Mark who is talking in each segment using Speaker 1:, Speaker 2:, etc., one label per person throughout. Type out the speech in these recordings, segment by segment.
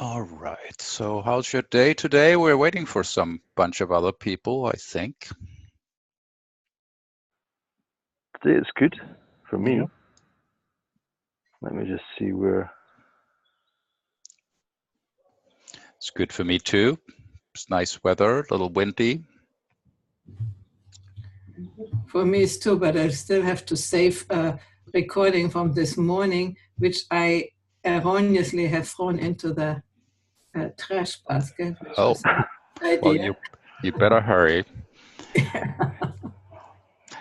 Speaker 1: All right. So how's your day today? We're waiting for some bunch of other people, I think.
Speaker 2: Today it's good for me.
Speaker 1: Yeah.
Speaker 2: Let me just see where.
Speaker 1: It's good for me too. It's nice weather, a little windy.
Speaker 3: For me it's too, but I still have to save a recording from this morning, which I erroneously have thrown into the trash basket.
Speaker 1: Oh, well, you better hurry.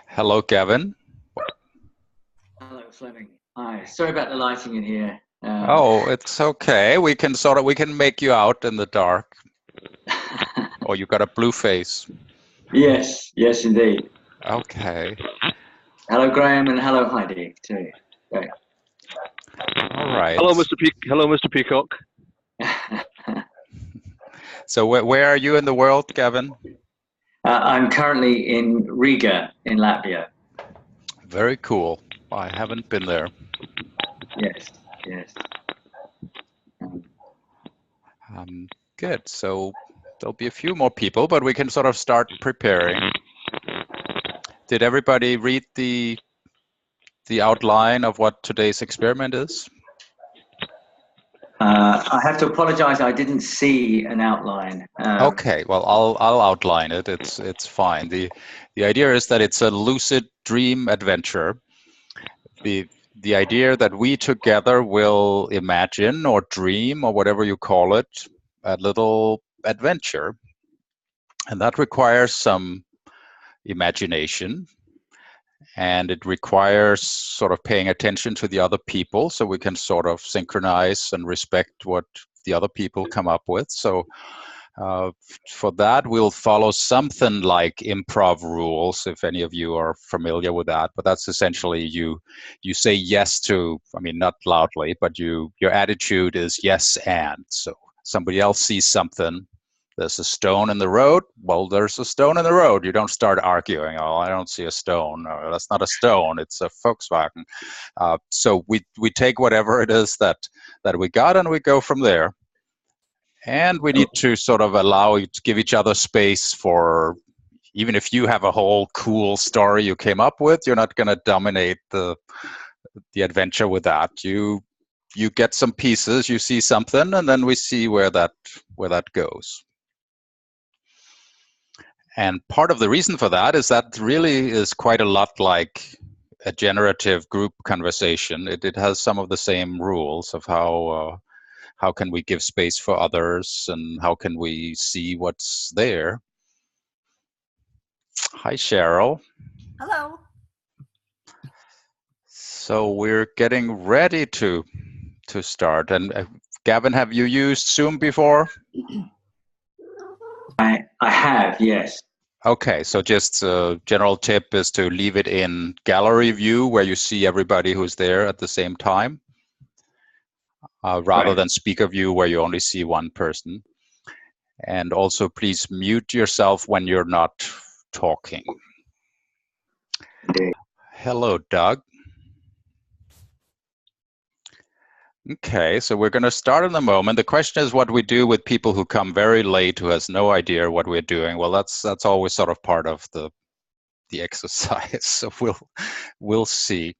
Speaker 1: Hello, Gavin.
Speaker 4: Hello, Fleming. Hi. Sorry about the lighting in here.
Speaker 1: Oh, it's okay. We can make you out in the dark. Or you got a blue face.
Speaker 4: Yes, indeed.
Speaker 1: Okay.
Speaker 4: Hello, Graham, and hello, Heidi, too. Great.
Speaker 1: All right.
Speaker 2: Hello, Mr. Peacock.
Speaker 1: So where are you in the world, Gavin?
Speaker 4: I'm currently in Riga, in Latvia.
Speaker 1: Very cool. I haven't been there.
Speaker 4: Yes.
Speaker 1: Good. So there'll be a few more people, but we can sort of start preparing. Did everybody read the outline of what today's experiment is?
Speaker 4: I have to apologize. I didn't see an outline.
Speaker 1: Okay. Well, I'll outline it. It's fine. The idea is that it's a lucid dream adventure. The idea that we together will imagine or dream or whatever you call it, a little adventure. And that requires some imagination, and it requires sort of paying attention to the other people so we can sort of synchronize and respect what the other people come up with. So for that, we'll follow something like improv rules, if any of you are familiar with that. But that's essentially you say yes to, I mean, not loudly, but your attitude is yes and. So somebody else sees something. There's a stone in the road. Well, there's a stone in the road. You don't start arguing. Oh, I don't see a stone. Or, that's not a stone. It's a Volkswagen. So we take whatever it is that we got and we go from there. And we need to sort of give each other space for, even if you have a whole cool story you came up with, you're not going to dominate the adventure with that. You get some pieces, you see something, and then we see where that goes. And part of the reason for that is that really is quite a lot like a generative group conversation. It has some of the same rules of how can we give space for others and how can we see what's there. Hi, Cheryl.
Speaker 5: Hello.
Speaker 1: So we're getting ready to start. And Gavin, have you used Zoom before?
Speaker 4: I have, yes.
Speaker 1: Okay, so just a general tip is to leave it in gallery view where you see everybody who's there at the same time, rather than speaker view where you only see one person. And also please mute yourself when you're not talking.
Speaker 4: Indeed.
Speaker 1: Hello, Doug. Okay, so we're going to start in a moment. The question is what we do with people who come very late, who has no idea what we're doing. Well, that's always sort of part of the exercise. So we'll see.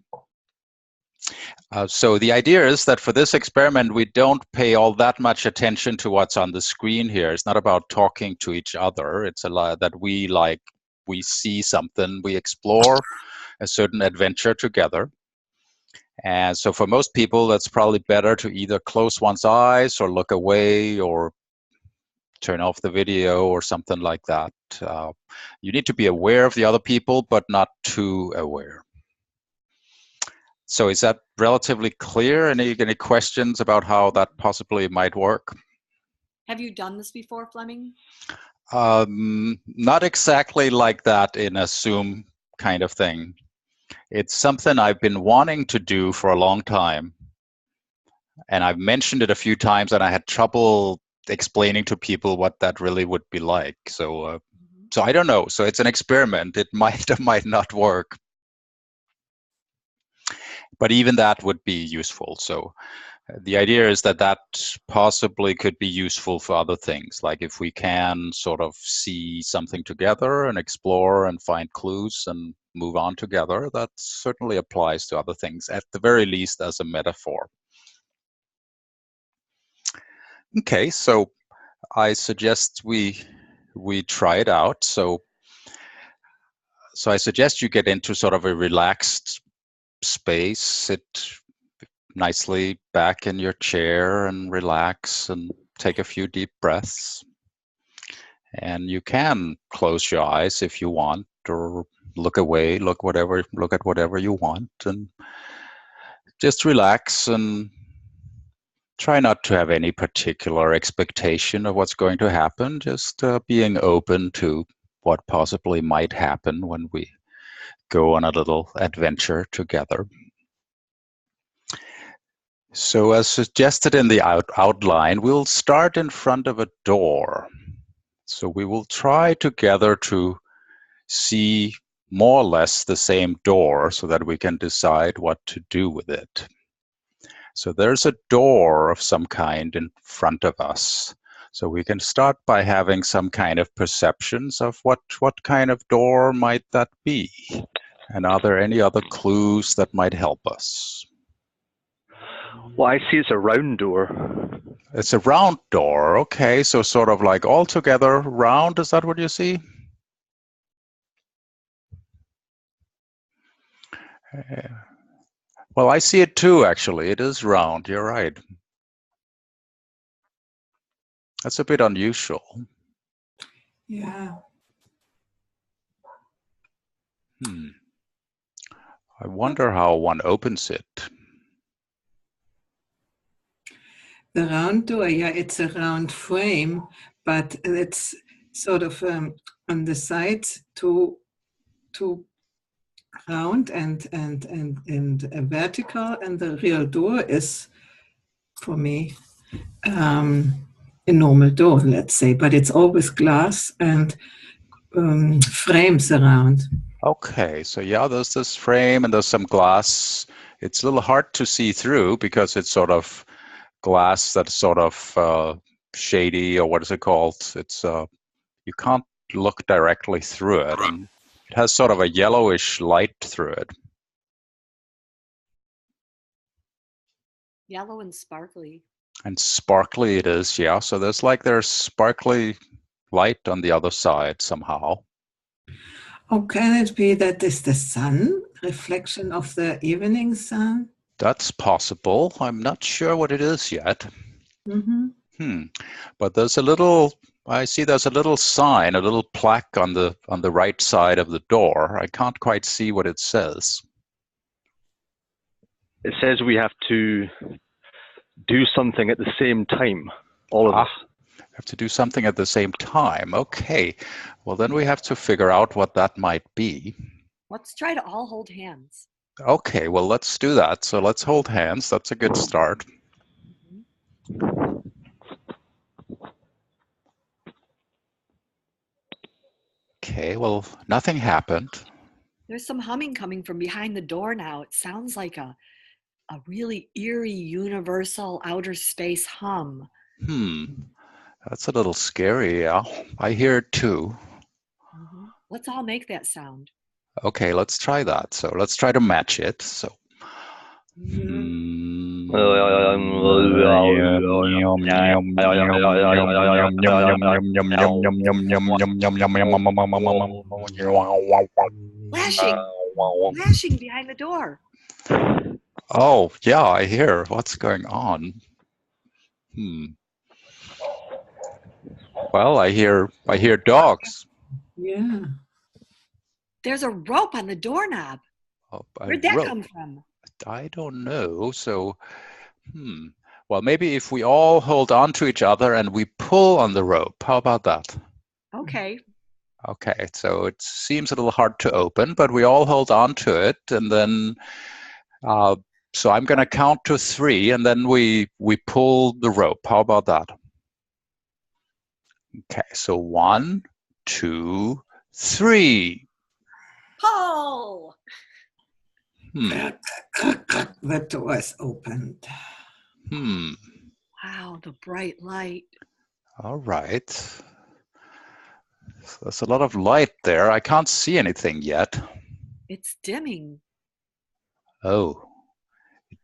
Speaker 1: So the idea is that for this experiment, we don't pay all that much attention to what's on the screen here. It's not about talking to each other. It's a lot that we see something, we explore a certain adventure together. And so for most people, that's probably better to either close one's eyes or look away or turn off the video or something like that. You need to be aware of the other people, but not too aware. So is that relatively clear? Any questions about how that possibly might work?
Speaker 5: Have you done this before, Fleming?
Speaker 1: Not exactly like that in a Zoom kind of thing. It's something I've been wanting to do for a long time. And I've mentioned it a few times and I had trouble explaining to people what that really would be like. So so I don't know. So it's an experiment. It might or might not work. But even that would be useful. So the idea is that that possibly could be useful for other things. Like if we can sort of see something together and explore and find clues and move on together, that certainly applies to other things, at the very least as a metaphor. Okay, so I suggest we try it out. So I suggest you get into sort of a relaxed space, sit nicely back in your chair and relax and take a few deep breaths. And you can close your eyes if you want, or look away, look at whatever you want, and just relax and try not to have any particular expectation of what's going to happen, just being open to what possibly might happen when we go on a little adventure together. So as suggested in the outline, we'll start in front of a door. So we will try together to see more or less the same door so that we can decide what to do with it. So there's a door of some kind in front of us. So we can start by having some kind of perceptions of what kind of door might that be? And are there any other clues that might help us?
Speaker 2: Well, I see it's a round door.
Speaker 1: It's a round door. Okay, so sort of like all together round, is that what you see? Well, I see it too, actually. It is round. You're right. That's a bit unusual.
Speaker 3: Yeah.
Speaker 1: I wonder how one opens it.
Speaker 3: The round door, yeah, it's a round frame, but it's sort of on the sides to round and vertical, and the real door is, for me, a normal door, let's say, but it's always glass and frames around.
Speaker 1: Okay, so yeah, there's this frame and there's some glass. It's a little hard to see through because it's sort of glass that's sort of shady, or what is it called? It's you can't look directly through it, and it has sort of a yellowish light through it.
Speaker 5: Yellow and sparkly.
Speaker 1: And sparkly it is, yeah. So there's sparkly light on the other side somehow.
Speaker 3: Oh, can it be that is the sun, reflection of the evening sun?
Speaker 1: That's possible. I'm not sure what it is yet.
Speaker 3: Mm-hmm.
Speaker 1: But I see there's a little sign, a little plaque on the right side of the door. I can't quite see what it says.
Speaker 2: It says we have to do something at the same time, all of us.
Speaker 1: Have to do something at the same time. Okay. Well, then we have to figure out what that might be.
Speaker 5: Let's try to all hold hands.
Speaker 1: Okay, well, let's do that. So let's hold hands. That's a good start. Okay, well, nothing happened.
Speaker 5: There's some humming coming from behind the door now. It sounds like a really eerie, universal outer space hum.
Speaker 1: That's a little scary, yeah. I hear it too.
Speaker 5: Let's all make that sound.
Speaker 1: Okay, let's try that. So let's try to match it. So.
Speaker 5: Flashing behind the door.
Speaker 1: Oh, yeah, I hear. What's going on? Well, I hear dogs.
Speaker 3: Yeah.
Speaker 5: There's a rope on the doorknob. Where'd that come from?
Speaker 1: I don't know. So, well, maybe if we all hold on to each other and we pull on the rope. How about that?
Speaker 5: Okay.
Speaker 1: Okay, so it seems a little hard to open, but we all hold on to it, and then so I'm going to count to 3, and then we pull the rope. How about that? Okay, so 1, 2, 3.
Speaker 5: Pull!
Speaker 3: The door is opened.
Speaker 5: Wow, the bright light.
Speaker 1: All right. So there's a lot of light there. I can't see anything yet.
Speaker 5: It's dimming.
Speaker 1: Oh,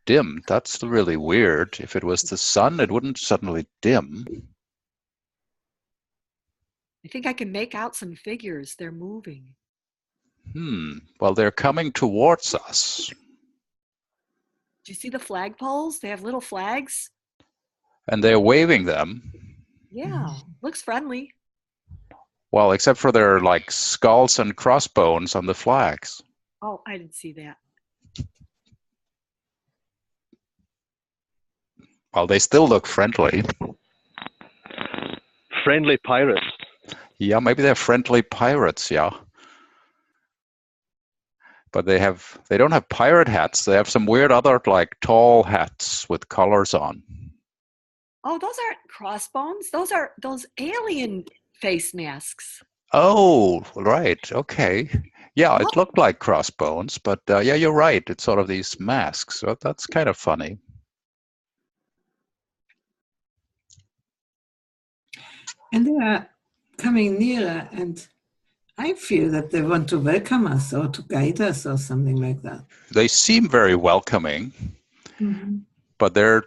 Speaker 1: dim. That's really weird. If it was the sun, it wouldn't suddenly dim.
Speaker 5: I think I can make out some figures. They're moving.
Speaker 1: Well, they're coming towards us.
Speaker 5: Do you see the flagpoles? They have little flags.
Speaker 1: And they're waving them.
Speaker 5: Yeah, looks friendly.
Speaker 1: Well, except for their like skulls and crossbones on the flags.
Speaker 5: Oh, I didn't see that.
Speaker 1: Well, they still look friendly.
Speaker 2: Friendly pirates.
Speaker 1: Yeah, maybe they're friendly pirates, yeah. But they don't have pirate hats. They have some weird other like tall hats with collars on.
Speaker 5: Oh, those aren't crossbones. Those are those alien face masks.
Speaker 1: Oh, right. Okay. Yeah, it looked like crossbones, but yeah, you're right. It's sort of these masks. So that's kind of funny.
Speaker 3: And they are coming nearer, and I feel that they want to welcome us or to guide us or something like that.
Speaker 1: They seem very welcoming,
Speaker 3: Mm-hmm.
Speaker 1: but they're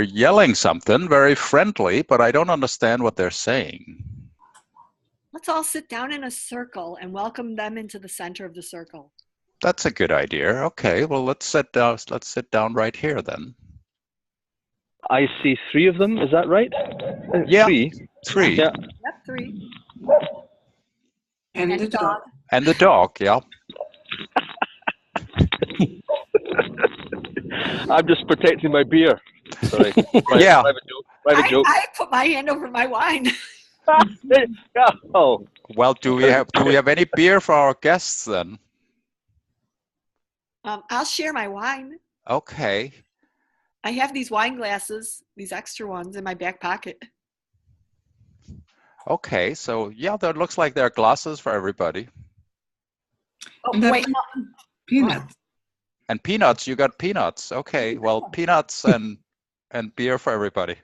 Speaker 1: yelling something very friendly, but I don't understand what they're saying.
Speaker 5: Let's all sit down in a circle and welcome them into the center of the circle.
Speaker 1: That's a good idea. Okay, well, let's sit down right here then.
Speaker 2: I see 3 of them. Is that right?
Speaker 1: Yeah.
Speaker 2: 3.
Speaker 1: 3.
Speaker 2: Yeah.
Speaker 5: Yep, 3.
Speaker 3: And the dog.
Speaker 1: And the dog, yeah.
Speaker 2: I'm just protecting my beer. Sorry.
Speaker 1: Yeah.
Speaker 2: Private joke.
Speaker 5: I put my hand over my wine.
Speaker 2: Yeah. Oh.
Speaker 1: Well, do we have any beer for our guests then?
Speaker 5: I'll share my wine.
Speaker 1: Okay.
Speaker 5: I have these wine glasses, these extra ones in my back pocket.
Speaker 1: Okay, so yeah, that looks like there are glasses for everybody.
Speaker 5: Oh,
Speaker 3: And
Speaker 5: wait.
Speaker 3: peanuts.
Speaker 1: And peanuts, you got peanuts. Okay, well, peanuts and beer for everybody.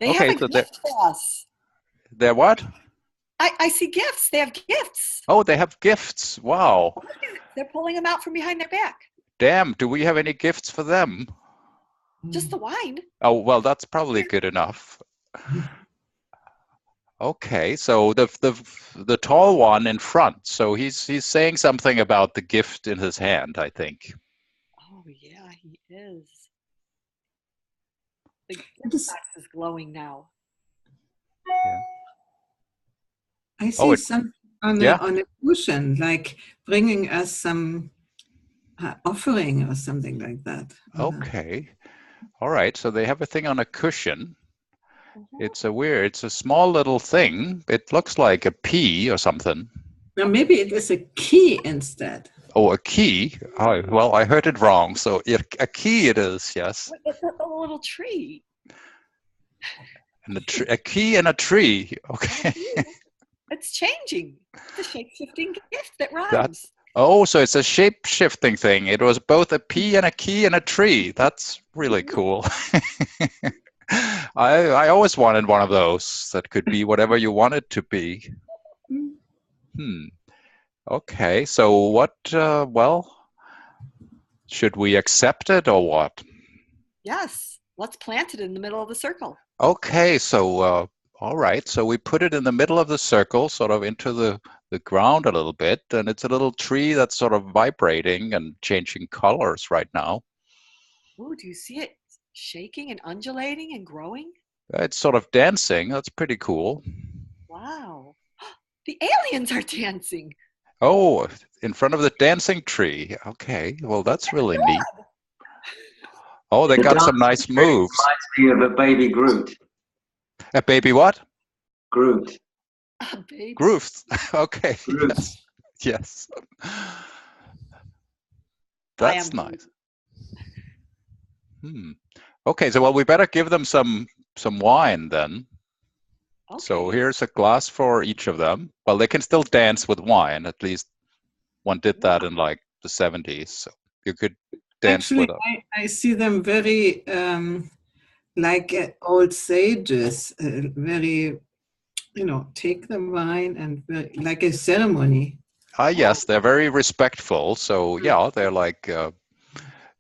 Speaker 5: They
Speaker 1: Okay,
Speaker 5: have a
Speaker 1: so
Speaker 5: gift for us.
Speaker 1: They're what?
Speaker 5: I see gifts. They have gifts.
Speaker 1: Oh, they have gifts. Wow.
Speaker 5: They're pulling them out from behind their back.
Speaker 1: Damn, do we have any gifts for them?
Speaker 5: Just the wine.
Speaker 1: Oh, well, that's probably good enough. Okay, so the tall one in front. So he's saying something about the gift in his hand, I think.
Speaker 5: Oh yeah, he is. The gift box is glowing now.
Speaker 3: I see something on a cushion, like bringing us some offering or something like that.
Speaker 1: Okay. All right. So they have a thing on a cushion. It's a small little thing. It looks like a pea or something.
Speaker 3: Now maybe it is a key instead.
Speaker 1: Oh, a key. Oh, well, I heard it wrong. So a key it is, yes.
Speaker 5: It's a little tree.
Speaker 1: And a key and a tree. Okay.
Speaker 5: It's changing. It's a shape-shifting gift that rhymes.
Speaker 1: Oh, so it's a shape-shifting thing. It was both a pea and a key and a tree. That's really cool. I always wanted one of those that could be whatever you want it to be. Okay, so what, well, should we accept it or what?
Speaker 5: Yes, let's plant it in the middle of the circle.
Speaker 1: Okay, so, all right, so we put it in the middle of the circle, sort of into the ground a little bit, and it's a little tree that's sort of vibrating and changing colors right now.
Speaker 5: Oh, do you see it shaking and undulating and growing?
Speaker 1: It's sort of dancing. That's pretty cool.
Speaker 5: Wow. The aliens are dancing.
Speaker 1: Oh, in front of the dancing tree. Okay, well, that's really neat. Oh, they got some nice moves.
Speaker 4: Reminds me of a baby Groot.
Speaker 1: A baby what?
Speaker 4: Groot.
Speaker 5: A baby.
Speaker 1: Groot. Okay.
Speaker 4: Groot.
Speaker 1: Yes. That's nice. Okay, so well, we better give them some wine then. Okay. So here's a glass for each of them. Well, they can still dance with wine, at least one did that in like the 70s. So you could dance
Speaker 3: Actually,
Speaker 1: with them.
Speaker 3: I see them very like old sages, very, take the wine and like a ceremony.
Speaker 1: Yes, they're very respectful. So yeah, they're like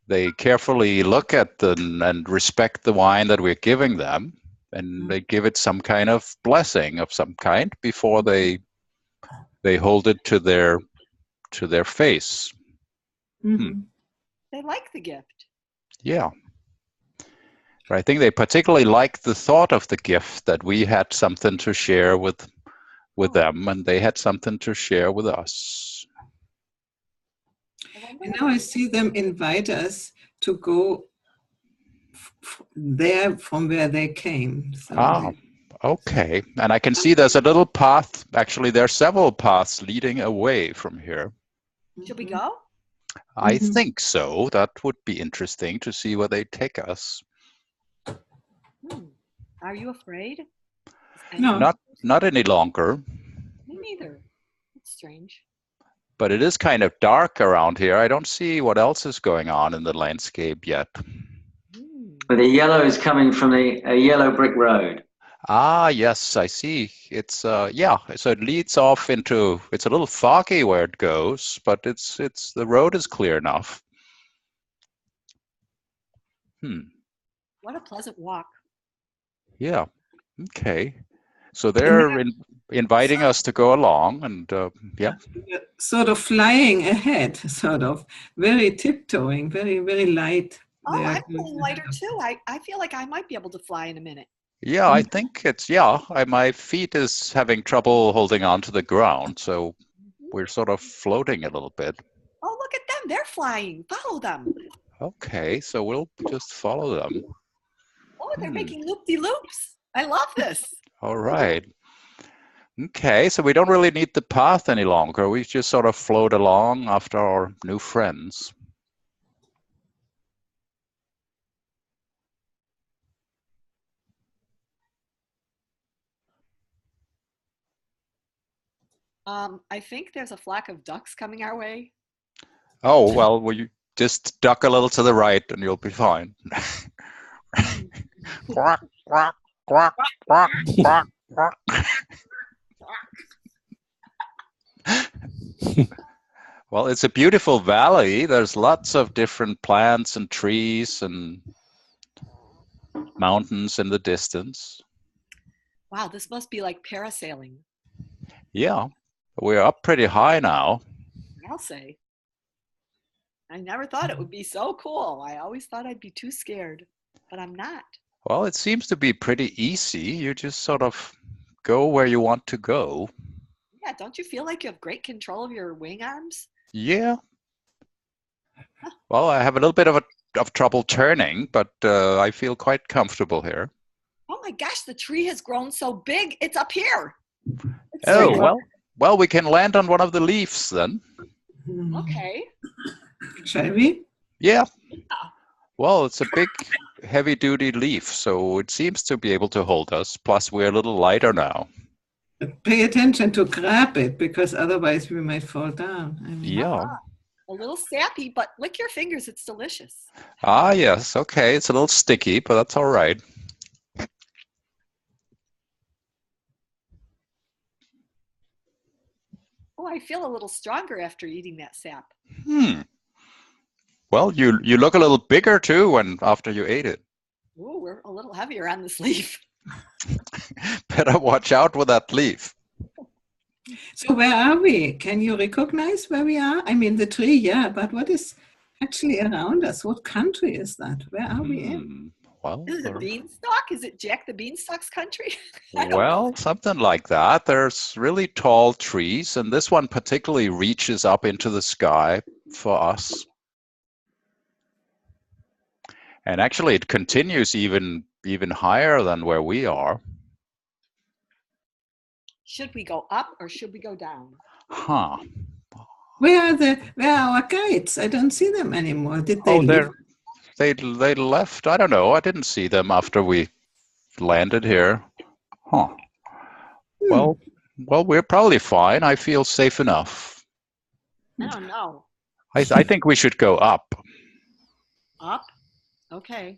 Speaker 1: they carefully look at and respect the wine that we're giving them, and they give it some kind of blessing of some kind before they hold it to their face.
Speaker 3: Mm-hmm.
Speaker 5: They like the gift.
Speaker 1: Yeah. But I think they particularly like the thought of the gift, that we had something to share with them, and they had something to share with us.
Speaker 3: And now I see them invite us to go there from where they came. So
Speaker 1: Okay. And I can see there's a little path. Actually, there are several paths leading away from here.
Speaker 5: Should we go?
Speaker 1: I think so. That would be interesting to see where they take us.
Speaker 5: Are you afraid?
Speaker 3: No.
Speaker 1: Not any longer.
Speaker 5: Me neither. It's strange.
Speaker 1: But it is kind of dark around here. I don't see what else is going on in the landscape yet.
Speaker 4: But the yellow is coming from a yellow brick road.
Speaker 1: Ah, yes, I see. It's yeah, so it leads off into, it's a little foggy where it goes, but it's the road is clear enough.
Speaker 5: What a pleasant walk.
Speaker 1: Yeah. Okay. So they're inviting us to go along, and yeah.
Speaker 3: Sort of flying ahead, sort of very tiptoeing, very, very light.
Speaker 5: Oh, I'm feeling lighter too. I feel like I might be able to fly in a minute.
Speaker 1: Yeah, I think it's, my feet is having trouble holding on to the ground, so we're sort of floating a little bit.
Speaker 5: Oh, look at them. They're flying. Follow them.
Speaker 1: Okay, so we'll just follow them.
Speaker 5: Oh, they're making loop-de-loops. I love this.
Speaker 1: All right. Okay, so we don't really need the path any longer. We just sort of float along after our new friends.
Speaker 5: I think there's a flock of ducks coming our way.
Speaker 1: Oh, well, you just duck a little to the right and you'll be fine. Quack, quack, quack, quack, quack, quack. Well, it's a beautiful valley. There's lots of different plants and trees and mountains in the distance.
Speaker 5: Wow, this must be like parasailing.
Speaker 1: Yeah, we're up pretty high now.
Speaker 5: I'll say. I never thought it would be so cool. I always thought I'd be too scared, but I'm not.
Speaker 1: Well, it seems to be pretty easy. You just sort of go where you want to go.
Speaker 5: Yeah, don't you feel like you have great control of your wing arms?
Speaker 1: Yeah. Well, I have a little bit of trouble turning, but I feel quite comfortable here.
Speaker 5: Oh my gosh, the tree has grown so big. It's up here. It's
Speaker 1: well, we can land on one of the leaves then.
Speaker 5: Okay.
Speaker 3: Shall we?
Speaker 1: Yeah. Well, it's a big, heavy-duty leaf, so it seems to be able to hold us. Plus, we're a little lighter now.
Speaker 3: Pay attention to grab it, because otherwise we might fall down.
Speaker 1: Yeah.
Speaker 5: A little sappy, but lick your fingers. It's delicious.
Speaker 1: Ah, yes. Okay. It's a little sticky, but that's all right.
Speaker 5: Oh, I feel a little stronger after eating that sap.
Speaker 1: Well, you look a little bigger too after you ate it.
Speaker 5: Oh, we're a little heavier on this leaf.
Speaker 1: Better watch out with that leaf.
Speaker 3: So where are we? Can you recognize where we are? I mean, the tree, yeah, but what is actually around us? What country is that? Where are we in?
Speaker 1: Well,
Speaker 5: is it Beanstalk? Is it Jack the Beanstalk's country?
Speaker 1: Well, something like that. There's really tall trees, and this one particularly reaches up into the sky for us. And actually, it continues even higher than where we are.
Speaker 5: Should we go up or should we go down?
Speaker 3: Huh. Where are our guides? I don't see them anymore. Did they leave?
Speaker 1: They left. I don't know. I didn't see them after we landed here. Huh. Well, we're probably fine. I feel safe enough.
Speaker 5: I don't know.
Speaker 1: I think we should go up.
Speaker 5: Up? Okay.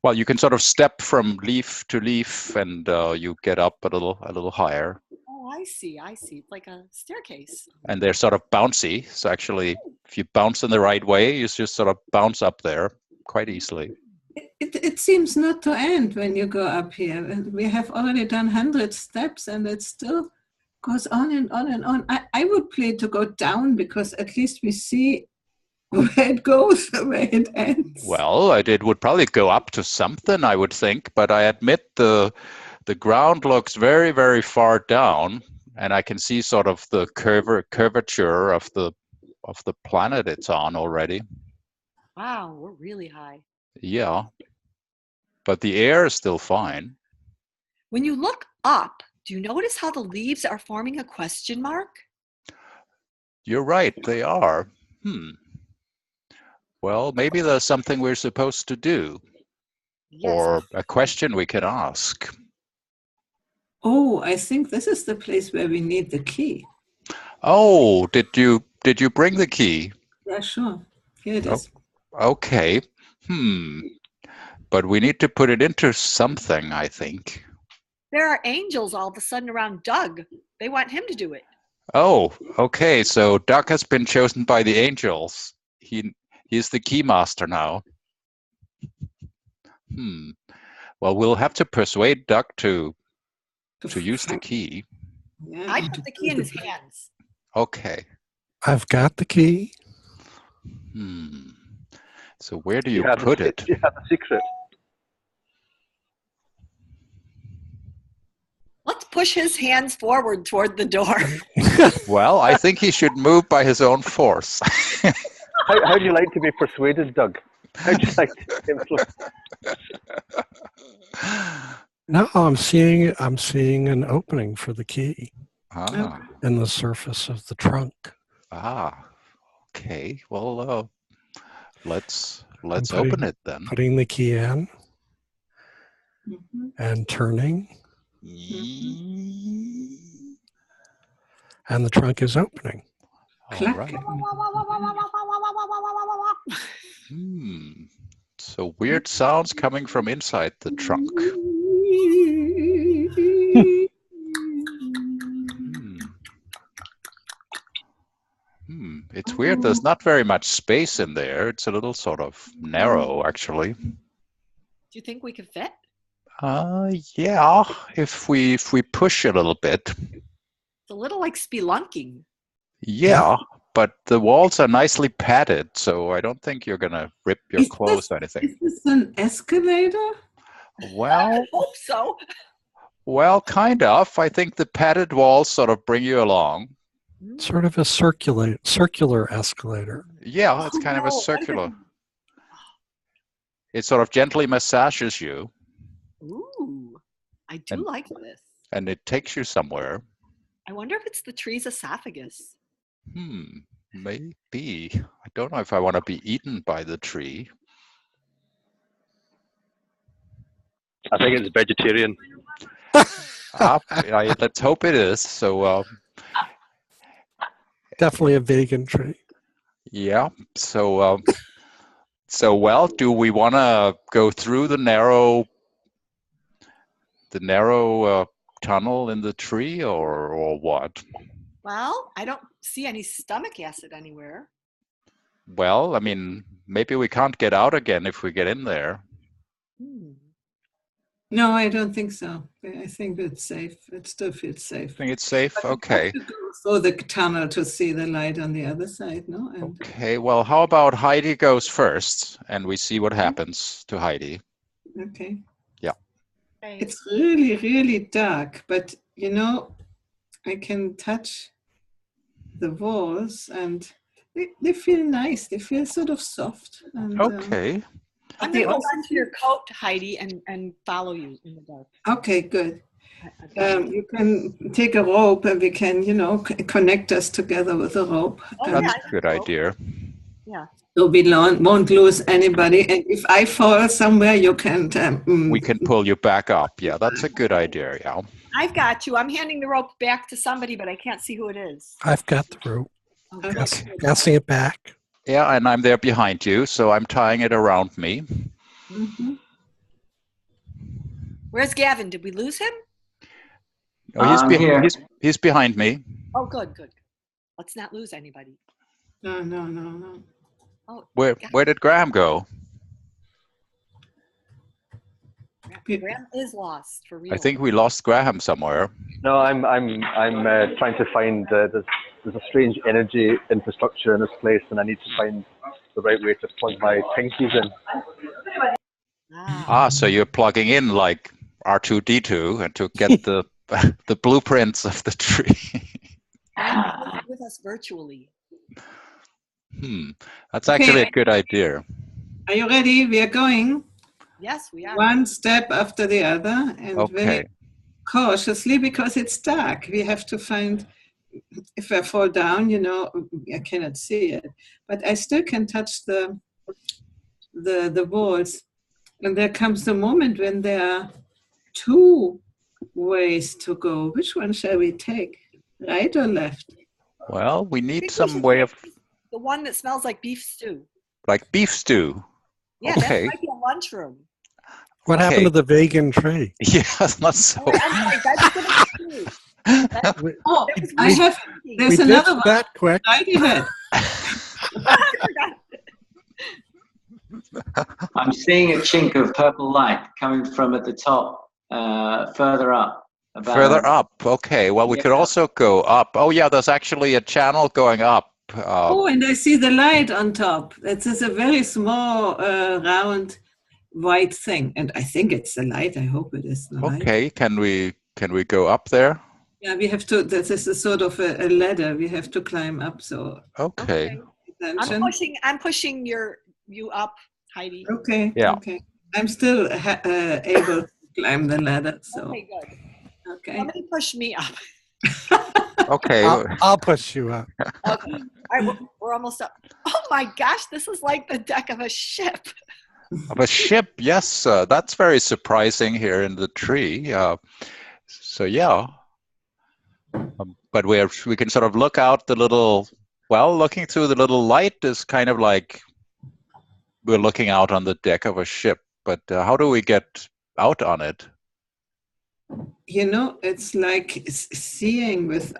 Speaker 1: Well, you can sort of step from leaf to leaf, and you get up a little higher.
Speaker 5: Oh, I see. It's like a staircase.
Speaker 1: And they're sort of bouncy. So actually, if you bounce in the right way, you just sort of bounce up there quite easily.
Speaker 3: It seems not to end when you go up here. We have already done 100 steps, and it still goes on and on and on. I would play to go down, because at least we see where it goes, where it ends.
Speaker 1: Well, it would probably go up to something, I would think, but I admit the ground looks very, very far down, and I can see sort of the curvature of the planet it's on already.
Speaker 5: Wow, we're really high.
Speaker 1: Yeah, but the air is still fine.
Speaker 5: When you look up, do you notice how the leaves are forming a question mark?
Speaker 1: You're right, they are. Well, maybe there's something we're supposed to do,
Speaker 5: Yes.
Speaker 1: or a question we can ask.
Speaker 3: Oh, I think this is the place where we need the key.
Speaker 1: Oh, did you bring the key?
Speaker 3: Yeah, sure. Here it is.
Speaker 1: Okay. But we need to put it into something, I think.
Speaker 5: There are angels all of a sudden around Doug. They want him to do it.
Speaker 1: Oh, okay. So Doug has been chosen by the angels. He's the key master now. Well, we'll have to persuade Doug to use the key.
Speaker 3: Yeah.
Speaker 5: I put the key in his hands.
Speaker 1: Okay.
Speaker 6: I've got the key.
Speaker 1: So where do you put it?
Speaker 2: You have the secret.
Speaker 5: Let's push his hands forward toward the door.
Speaker 1: Well, I think he should move by his own force.
Speaker 2: How do you like to be persuaded, Doug? How do you like to be influenced?
Speaker 6: No, I'm seeing an opening for the key
Speaker 1: Ah.
Speaker 6: in the surface of the trunk.
Speaker 1: Okay. Well, let's
Speaker 6: putting-
Speaker 1: open it then.
Speaker 6: Putting the key in
Speaker 3: Mhm.
Speaker 6: and turning, and the trunk is opening.
Speaker 1: All
Speaker 3: Clack.
Speaker 1: right. So weird sounds coming from inside the trunk. It's weird. There's not very much space in there. It's a little sort of narrow, actually.
Speaker 5: Do you think we could fit?
Speaker 1: Yeah, if we push a little bit.
Speaker 5: It's a little like spelunking.
Speaker 1: Yeah, but the walls are nicely padded, so I don't think you're gonna rip your
Speaker 3: Is
Speaker 1: clothes
Speaker 3: this-
Speaker 1: or anything.
Speaker 3: Is this an escalator?
Speaker 1: Well,
Speaker 5: I hope so.
Speaker 1: well, kind of. I think the padded walls sort of bring you along.
Speaker 6: Sort of a circular escalator.
Speaker 1: Yeah, it's kind of a
Speaker 5: no,
Speaker 1: circular. It sort of gently massages you,
Speaker 5: Ooh, I do
Speaker 1: And-
Speaker 5: like this.
Speaker 1: and it takes you somewhere.
Speaker 5: I wonder if it's the tree's esophagus.
Speaker 1: Maybe. I don't know if I want to be eaten by the tree.
Speaker 2: I think it's vegetarian.
Speaker 1: Let's hope it is. So,
Speaker 6: Definitely a vegan tree.
Speaker 1: yeah. So, well, do we want to go through the narrow tunnel in the tree, or what?
Speaker 5: Well, I don't see any stomach acid anywhere.
Speaker 1: Well, I mean, maybe we can't get out again if we get in there.
Speaker 3: No, I don't think so. I think it's safe. It still feels safe.
Speaker 1: Think it's safe?
Speaker 3: But we
Speaker 1: Okay.
Speaker 3: have to go through the tunnel to see the light on the other side, no? And
Speaker 1: Okay. Well, how about Heidi goes first, and we see what happens to Heidi.
Speaker 3: okay.
Speaker 5: Okay.
Speaker 3: It's really, really dark, but you know, I can touch the walls and they feel nice. They feel sort of soft. And,
Speaker 1: Okay.
Speaker 5: I'm
Speaker 3: they
Speaker 5: going to hold
Speaker 3: also
Speaker 5: on to your coat, Heidi, and follow you in the dark.
Speaker 3: okay, good. You can take a rope and we can, you know, connect us together with a rope.
Speaker 5: Oh,
Speaker 3: And
Speaker 1: That's a good idea.
Speaker 5: Yeah.
Speaker 3: so we won't lose anybody. And if I fall somewhere, you can.
Speaker 1: We can pull you back up. Yeah, that's a good idea. Yeah.
Speaker 5: I've got you. I'm handing the rope back to somebody, but I can't see who it is.
Speaker 6: I've got the rope.
Speaker 5: Oh,
Speaker 3: Okay.
Speaker 5: good.
Speaker 6: Passing it back.
Speaker 1: Yeah, and I'm there behind you, so I'm tying it around me.
Speaker 3: Mhm.
Speaker 5: Where's Gavin? Did we lose him?
Speaker 1: Oh, he's,
Speaker 4: I'm here.
Speaker 1: he's behind me.
Speaker 5: Oh, good. Let's not lose anybody.
Speaker 3: No.
Speaker 5: Oh,
Speaker 1: Where did Graham go?
Speaker 5: Graham is lost for real.
Speaker 1: I think we lost Graham somewhere.
Speaker 2: No, I'm trying to find. There's a strange energy infrastructure in this place, and I need to find the right way to plug my pinkies in.
Speaker 1: So you're plugging in like R2D2 and to get the the blueprints of the tree.
Speaker 5: With us virtually.
Speaker 1: That's actually a good idea.
Speaker 3: Are you ready? We are going
Speaker 5: Yes, we are.
Speaker 3: one step after the other and very cautiously because it's dark. We have to find, if I fall down, I cannot see it, but I still can touch the walls. And there comes the moment when there are two ways to go. Which one shall we take? Right or left?
Speaker 1: Well, we
Speaker 5: I
Speaker 1: need
Speaker 5: think
Speaker 1: some
Speaker 5: we should
Speaker 1: way
Speaker 5: take
Speaker 1: of
Speaker 5: the one that smells like beef stew.
Speaker 1: like beef stew.
Speaker 5: Yeah,
Speaker 1: Okay.
Speaker 5: that might be a lunchroom.
Speaker 6: What happened to the vegan tree?
Speaker 1: Yeah, not so.
Speaker 5: Oh, wait, I'm sorry, vegetable stew.
Speaker 3: Oh,
Speaker 5: There's
Speaker 3: I have.
Speaker 5: one.
Speaker 3: There's
Speaker 6: We
Speaker 3: another
Speaker 6: ditched
Speaker 3: one.
Speaker 6: that quick.
Speaker 3: Right ahead.
Speaker 5: I forgot.
Speaker 4: I'm seeing a chink of purple light coming from at the top, further up.
Speaker 1: Further up. Okay. Well, we could also go up. Oh, yeah. There's actually a channel going up.
Speaker 3: Oh, and I see the light on top. It is a very small, round, white thing, and I think it's the light. I hope it is the light.
Speaker 1: Okay. Can we go up there?
Speaker 3: Yeah, we have to. This is a sort of a ladder. We have to climb up. So
Speaker 1: Okay.
Speaker 3: attention.
Speaker 5: I'm pushing you up, Heidi.
Speaker 3: Okay.
Speaker 1: Yeah.
Speaker 3: Okay. I'm still able to climb the ladder. So
Speaker 5: Okay, good.
Speaker 3: okay.
Speaker 5: Somebody push me up.
Speaker 1: Okay.
Speaker 6: I'll push you up.
Speaker 5: Okay. All right, we're almost up. Oh my gosh, this is like the deck of a ship.
Speaker 1: Of a ship. Yes. That's very surprising here in the tree. So yeah. But we can sort of look out the little. Well, looking through the little light is kind of like we're looking out on the deck of a ship. But how do we get out on it?
Speaker 3: It's like seeing with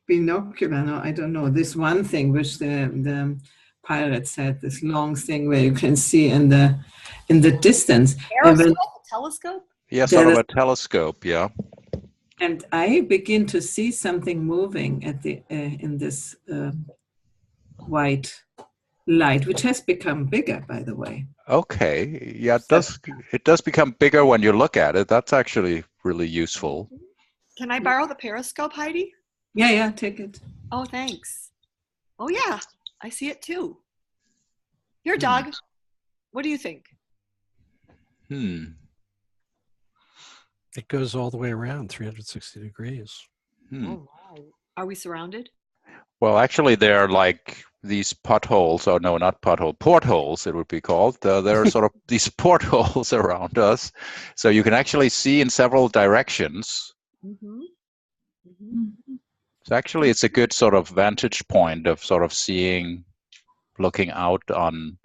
Speaker 3: binocular. No, I don't know. This one thing which the pirates had, this long thing where you can see in the distance.
Speaker 5: Aeroscope, a telescope?
Speaker 1: Yeah, sort of a telescope. Yeah.
Speaker 3: And I begin to see something moving at the in this white light, which has become bigger, by the way.
Speaker 1: Okay. Yeah, it does become bigger when you look at it. That's actually really useful.
Speaker 5: Can I borrow the periscope, Heidi?
Speaker 3: Yeah, take it.
Speaker 5: Oh, thanks. Oh yeah, I see it too. Here, Doug. What do you think?
Speaker 6: It goes all the way around 360 degrees.
Speaker 5: Oh, wow. Are we surrounded?
Speaker 1: Well, actually, there are like these potholes, or no, not portholes, it would be called. There are sort of these portholes around us. So you can actually see in several directions. So actually, it's a good sort of vantage point of sort of looking out on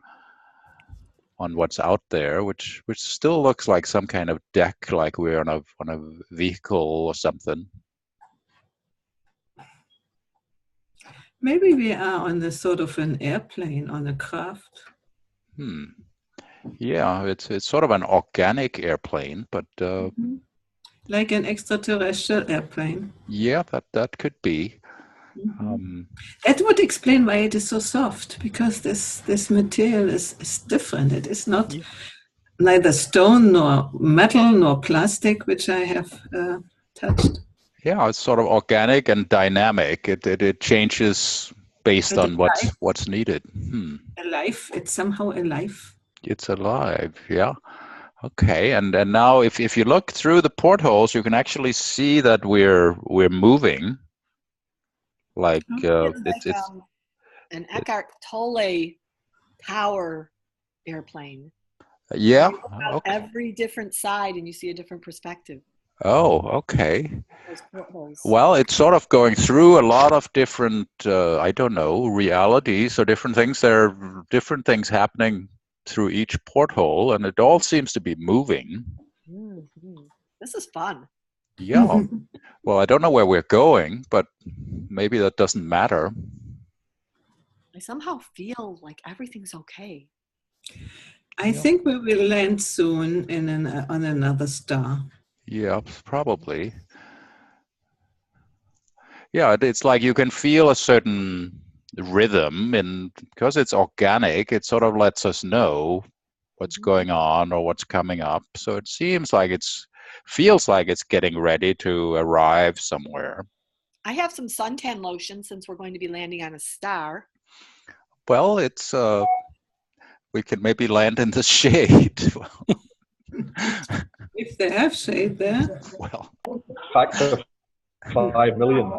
Speaker 1: what's out there, which still looks like some kind of deck, like we're on a vehicle or something.
Speaker 3: Maybe we are on the sort of an airplane, on a craft.
Speaker 1: Yeah, it's sort of an organic airplane, but
Speaker 3: like an extraterrestrial airplane.
Speaker 1: Yeah, that could be.
Speaker 3: That would explain why it is so soft, because this material is different. It is not neither stone nor metal nor plastic, which I have touched.
Speaker 1: Yeah, it's sort of organic and dynamic. It changes based on what's needed.
Speaker 3: Alive. It's somehow alive.
Speaker 1: It's alive. Yeah. Okay. And now, if you look through the portholes, you can actually see that we're moving. Like it's
Speaker 5: an Eckhart Tolle power airplane.
Speaker 1: Yeah.
Speaker 5: You look out every different side, and you see a different perspective.
Speaker 1: Oh, okay.
Speaker 5: Those portholes.
Speaker 1: Well, it's sort of going through a lot of different, I don't know, realities or different things. There are different things happening through each porthole, and it all seems to be moving.
Speaker 5: Mhm. This is fun.
Speaker 1: Yeah. Well, I don't know where we're going, but maybe that doesn't matter.
Speaker 5: I somehow feel like everything's okay.
Speaker 3: I think we will land soon on another star.
Speaker 1: Yeah, probably. Yeah, it's like you can feel a certain rhythm, and because it's organic, it sort of lets us know what's going on or what's coming up. So it feels like it's getting ready to arrive somewhere.
Speaker 5: I have some suntan lotion since we're going to be landing on a star.
Speaker 1: Well, we can maybe land in the shade.
Speaker 3: If they have shade there.
Speaker 1: Well,
Speaker 2: Factor 5 million.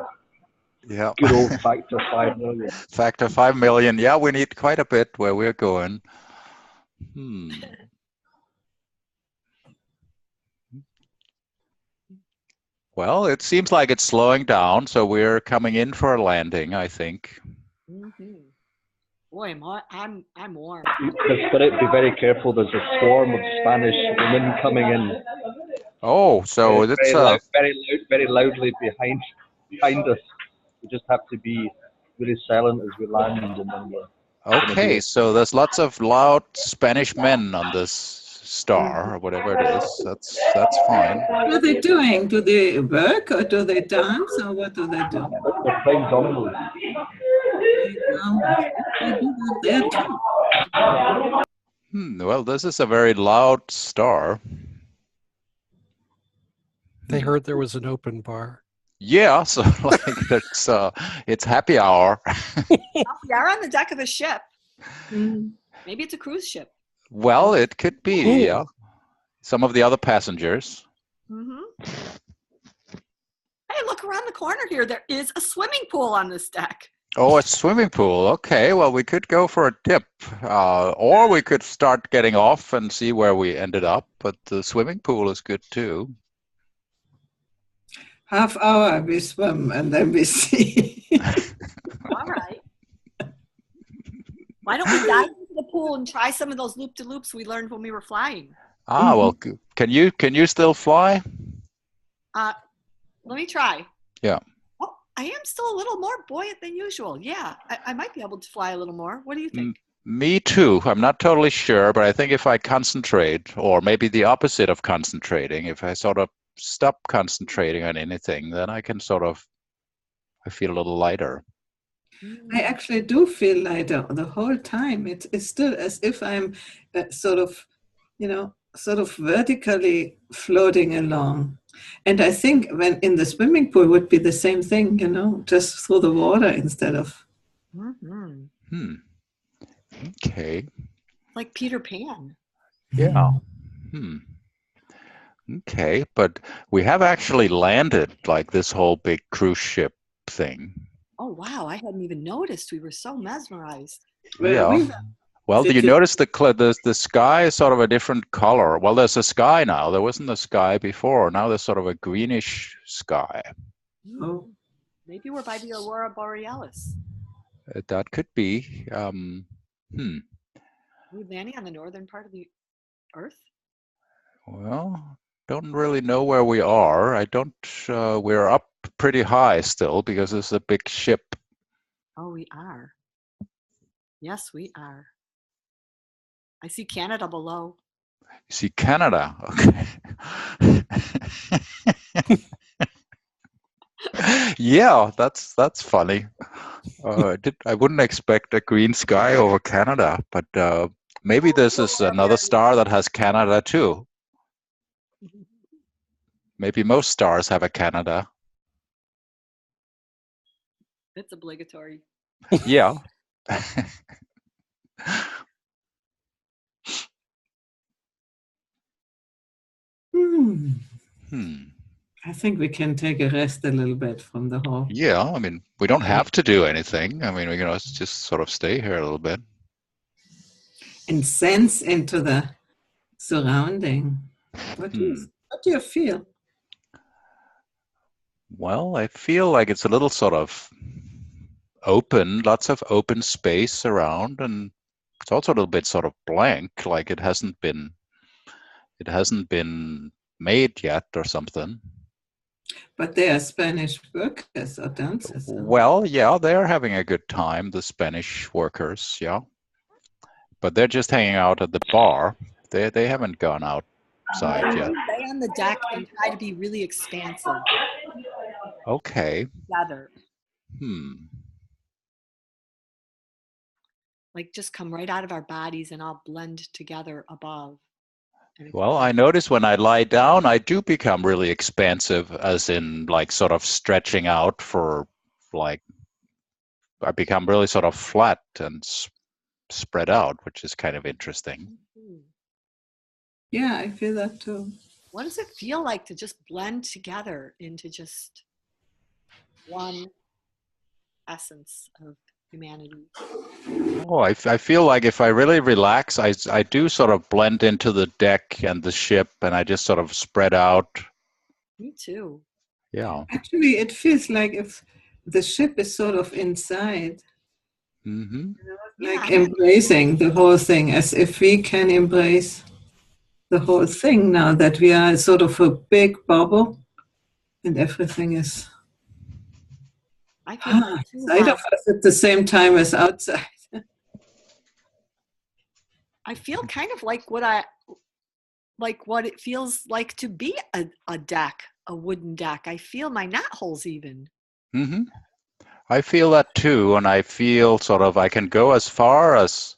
Speaker 1: yeah.
Speaker 2: Good old factor 5 million.
Speaker 1: Factor 5 million. Yeah, we need quite a bit where we're going. Well, it seems like it's slowing down, so we're coming in for a landing, I think.
Speaker 5: Boy, I'm warm.
Speaker 2: Spirit, be very careful. There's a swarm of Spanish women coming in.
Speaker 1: Oh, so it's
Speaker 2: very loudly behind us. We just have to be really silent as we land, and then
Speaker 1: okay. So there's lots of loud Spanish men on this star or whatever it is. That's fine.
Speaker 3: What are they doing? Do they work or do they dance or what do they do?
Speaker 2: they're playing dominoes.
Speaker 3: They do that there too.
Speaker 1: Well, this is a very loud star.
Speaker 6: They heard there was an open bar.
Speaker 1: Yeah, so like it's happy hour.
Speaker 5: We are on the deck of a ship. Maybe it's a cruise ship.
Speaker 1: Well, it could be, yeah. Some of the other passengers.
Speaker 5: Hey, look around the corner here. There is a swimming pool on this deck.
Speaker 1: Oh, a swimming pool. Okay, well, we could go for a dip. Or we could start getting off and see where we ended up. But the swimming pool is good too.
Speaker 3: Half hour we swim and then we see.
Speaker 5: All right. Why don't we dive into the pool and try some of those loop-de-loops we learned when we were flying?
Speaker 1: Well, can you still fly?
Speaker 5: Let me try.
Speaker 1: Yeah.
Speaker 5: Oh, I am still a little more buoyant than usual. Yeah, I might be able to fly a little more. What do you think?
Speaker 1: Me too. I'm not totally sure, but I think if I concentrate, or maybe the opposite of concentrating, if I sort of stop concentrating on anything, then I can I feel a little lighter.
Speaker 3: I actually do feel lighter the whole time. It's still as if I'm sort of vertically floating along. And I think when in the swimming pool would be the same thing, just through the water instead of.
Speaker 1: Okay.
Speaker 5: Like Peter Pan.
Speaker 1: Yeah. Okay, but we have actually landed like this whole big cruise ship thing.
Speaker 5: Oh, wow. I hadn't even noticed. We were so mesmerized.
Speaker 1: Yeah. Well, do you notice the sky is sort of a different color? Well, there's a sky now. There wasn't a sky before. Now there's sort of a greenish sky.
Speaker 3: Oh.
Speaker 5: Maybe we're by the Aurora Borealis.
Speaker 1: That could be.
Speaker 5: Are we landing on the northern part of the Earth?
Speaker 1: Well, don't really know where we are. We're up pretty high still because it's a big ship.
Speaker 5: Oh, we are. Yes, we are. I see Canada below.
Speaker 1: You see Canada. Okay. Yeah, that's funny. I wouldn't expect a green sky over Canada, but maybe this is another star that has Canada too. Maybe most stars have a Canada.
Speaker 5: It's obligatory.
Speaker 1: Yeah.
Speaker 3: I think we can take a rest a little bit from the whole.
Speaker 1: Yeah, I mean, we don't have to do anything. I mean, we can just sort of stay here a little bit.
Speaker 3: And sense into the surrounding. What do you feel?
Speaker 1: Well, I feel like it's a little sort of open, lots of open space around, and it's also a little bit sort of blank, like it hasn't been made yet or something.
Speaker 3: But they are Spanish workers or dancers.
Speaker 1: Well, yeah, they're having a good time, the Spanish workers, yeah. But they're just hanging out at the bar. They haven't gone outside yet.
Speaker 5: Lay on the deck and try to be really expansive
Speaker 1: Okay.
Speaker 5: together.
Speaker 1: Hmm.
Speaker 5: Like just come right out of our bodies and all blend together above.
Speaker 1: Well, I notice when I lie down, I do become really expansive, as in like sort of stretching out for like, I become really sort of flat and spread out, which is kind of interesting.
Speaker 3: Yeah, I feel that too.
Speaker 5: What does it feel like to just blend together into just one essence of humanity?
Speaker 1: Oh, I feel like if I really relax, I do sort of blend into the deck and the ship, and I just sort of spread out.
Speaker 5: Me too.
Speaker 1: Yeah.
Speaker 3: Actually, it feels like if the ship is sort of inside,
Speaker 1: Mm-hmm.
Speaker 3: like embracing the whole thing, as if we can embrace the whole thing now that we are sort of a big bubble and everything is inside of us at the same time as outside.
Speaker 5: I feel kind of like what it feels like to be a deck, a wooden deck. I feel my knot holes even.
Speaker 1: Mm-hmm. I feel that too, and I feel sort of I can go as far as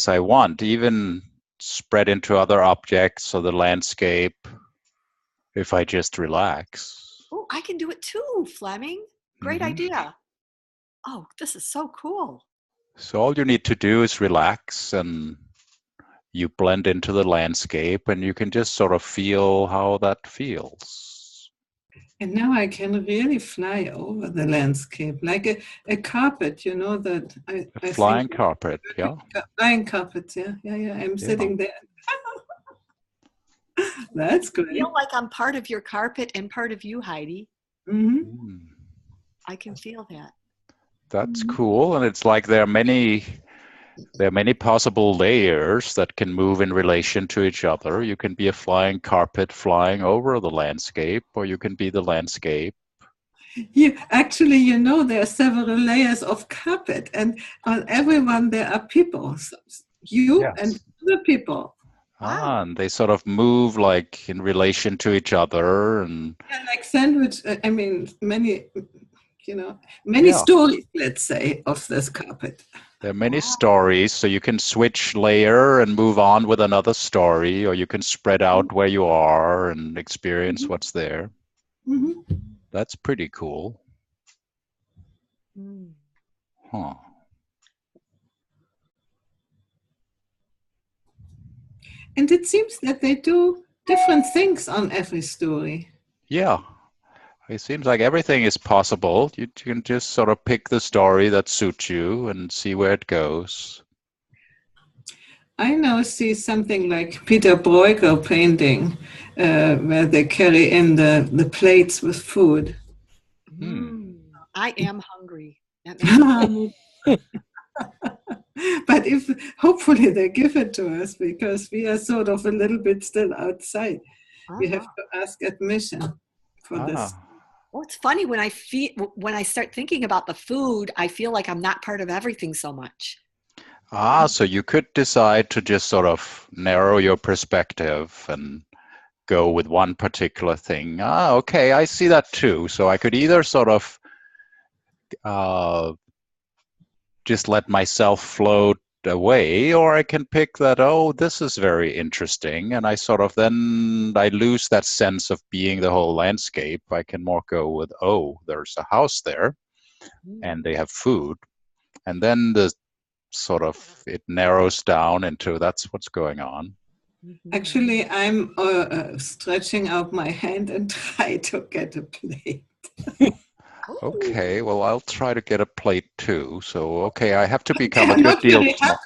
Speaker 1: I want, even spread into other objects or the landscape if I just relax.
Speaker 5: Oh, I can do it too, Fleming. Great
Speaker 1: Mm-hmm.
Speaker 5: idea. Oh, this is so cool.
Speaker 1: So all you need to do is relax, and you blend into the landscape, and you can just sort of feel how that feels.
Speaker 3: And now I can really fly over the landscape like a carpet, you know, that I
Speaker 1: Flying
Speaker 3: think
Speaker 1: carpet, yeah.
Speaker 3: flying carpet, yeah. I'm sitting there. That's great.
Speaker 5: I feel like I'm part of your carpet and part of you, Heidi.
Speaker 3: Mm-hmm.
Speaker 5: I can feel that.
Speaker 1: That's cool, and it's like there are many possible layers that can move in relation to each other. You can be a flying carpet flying over the landscape, or you can be the landscape.
Speaker 3: Actually, you know, there are several layers of carpet, and on every one there are people. So you and other people.
Speaker 5: Wow.
Speaker 1: And they sort of move like in relation to each other, and
Speaker 3: like sandwich. I mean, many stories, let's say, of this carpet.
Speaker 1: There are many stories, so you can switch layer and move on with another story, or you can spread out where you are and experience what's there.
Speaker 3: Mm-hmm.
Speaker 1: That's pretty cool. Huh.
Speaker 3: And it seems that they do different things on every story.
Speaker 1: Yeah. It seems like everything is possible. You can just sort of pick the story that suits you and see where it goes.
Speaker 3: I now see something like Peter Bruegel painting, where they carry in the plates with food.
Speaker 5: I am hungry.
Speaker 3: But hopefully they give it to us, because we are sort of a little bit still outside. We have to ask admission for this.
Speaker 5: Well, it's funny when I start thinking about the food, I feel like I'm not part of everything so much.
Speaker 1: So you could decide to just sort of narrow your perspective and go with one particular thing. Okay, I see that too. So I could either sort of just let myself float away, or I can pick that, this is very interesting, and I sort of then I lose that sense of being the whole landscape. I can more go with, there's a house there and they have food, and then the sort of it narrows down into that's what's going on.
Speaker 3: Actually, I'm stretching out my hand and try to get a plate.
Speaker 1: Okay, well, I'll try to get a plate too. So, okay, I have to become a good deal smaller.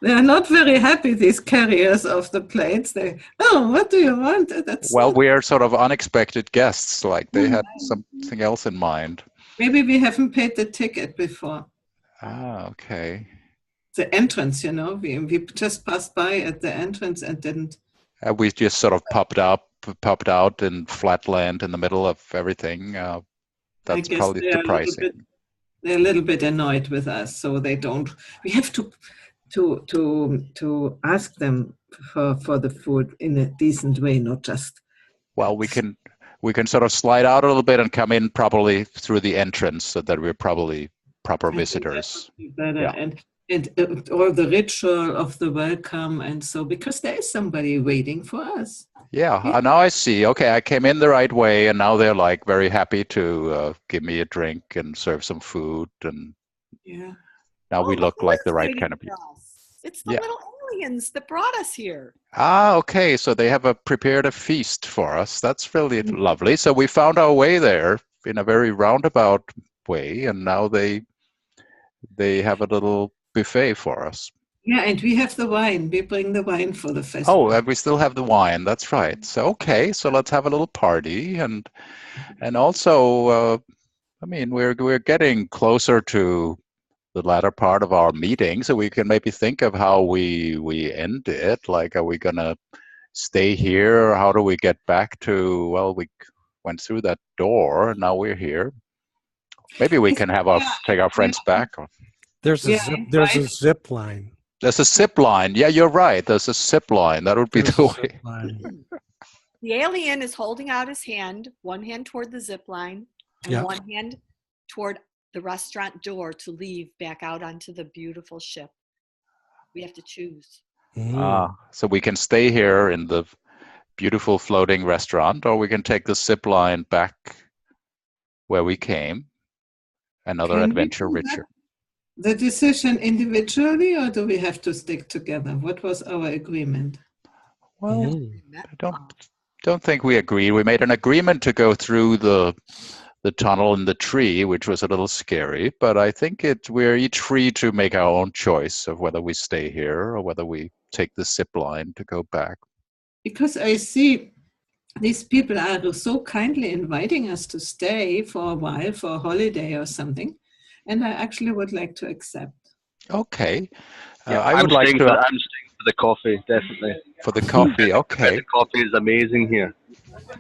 Speaker 3: They are not very happy, these carriers of the plates. They, oh, what do you want? That's
Speaker 1: Well,
Speaker 3: not,
Speaker 1: we are sort of unexpected guests, like they had something else in mind.
Speaker 3: maybe we haven't paid the ticket before.
Speaker 1: Ah, okay.
Speaker 3: The entrance, you know, we just passed by at the entrance and didn't.
Speaker 1: We just sort of popped out in flatland in the middle of everything.
Speaker 3: I
Speaker 1: That's
Speaker 3: guess
Speaker 1: probably the pricing.
Speaker 3: they're a little bit annoyed with us, so they don't. We have to ask them for the food in a decent way, not just.
Speaker 1: Well, we can sort of slide out a little bit and come in probably through the entrance, so that we're probably proper visitors.
Speaker 3: Better.
Speaker 1: Yeah.
Speaker 3: And all the ritual of the welcome, and so because there is somebody waiting for us.
Speaker 1: Yeah, now I see. Okay, I came in the right way, and now they're like very happy to give me a drink and serve some food, and
Speaker 3: Yeah.
Speaker 1: now we look
Speaker 5: who
Speaker 1: like
Speaker 5: is
Speaker 1: the right
Speaker 5: waiting
Speaker 1: kind of
Speaker 5: for
Speaker 1: people.
Speaker 5: us? It's the
Speaker 1: Yeah.
Speaker 5: little aliens that brought us here.
Speaker 1: Ah, okay. So they have prepared a feast for us. That's really lovely. So we found our way there in a very roundabout way, and now they have a little buffet for us.
Speaker 3: Yeah, and we have the wine. We bring the wine for the festival.
Speaker 1: Oh, and we still have the wine. That's right. So okay, so let's have a little party, and also, I mean, we're getting closer to the latter part of our meeting, so we can maybe think of how we end it. Like, are we gonna stay here, or how do we get back to? Well, we went through that door, and now we're here. Maybe we can have take our friends back.
Speaker 6: There's a zip line.
Speaker 1: There's a zip line. Yeah, you're right. There's a zip line. That would be the way.
Speaker 5: The alien is holding out his hand, one hand toward the zip line and one hand toward the restaurant door to leave back out onto the beautiful ship. We have to choose.
Speaker 1: So we can stay here in the beautiful floating restaurant, or we can take the zip line back where we came. Another adventure richer.
Speaker 3: The decision individually, or do we have to stick together? What was our agreement?
Speaker 1: Well, I don't think we agreed. We made an agreement to go through the tunnel in the tree, which was a little scary, but I think we're each free to make our own choice of whether we stay here or whether we take the zip line to go back.
Speaker 3: Because I see these people are so kindly inviting us to stay for a while, for a holiday or something, and I actually would like to accept.
Speaker 1: Okay.
Speaker 2: I'm staying for the coffee, definitely.
Speaker 1: For the coffee, okay.
Speaker 2: The coffee is amazing here.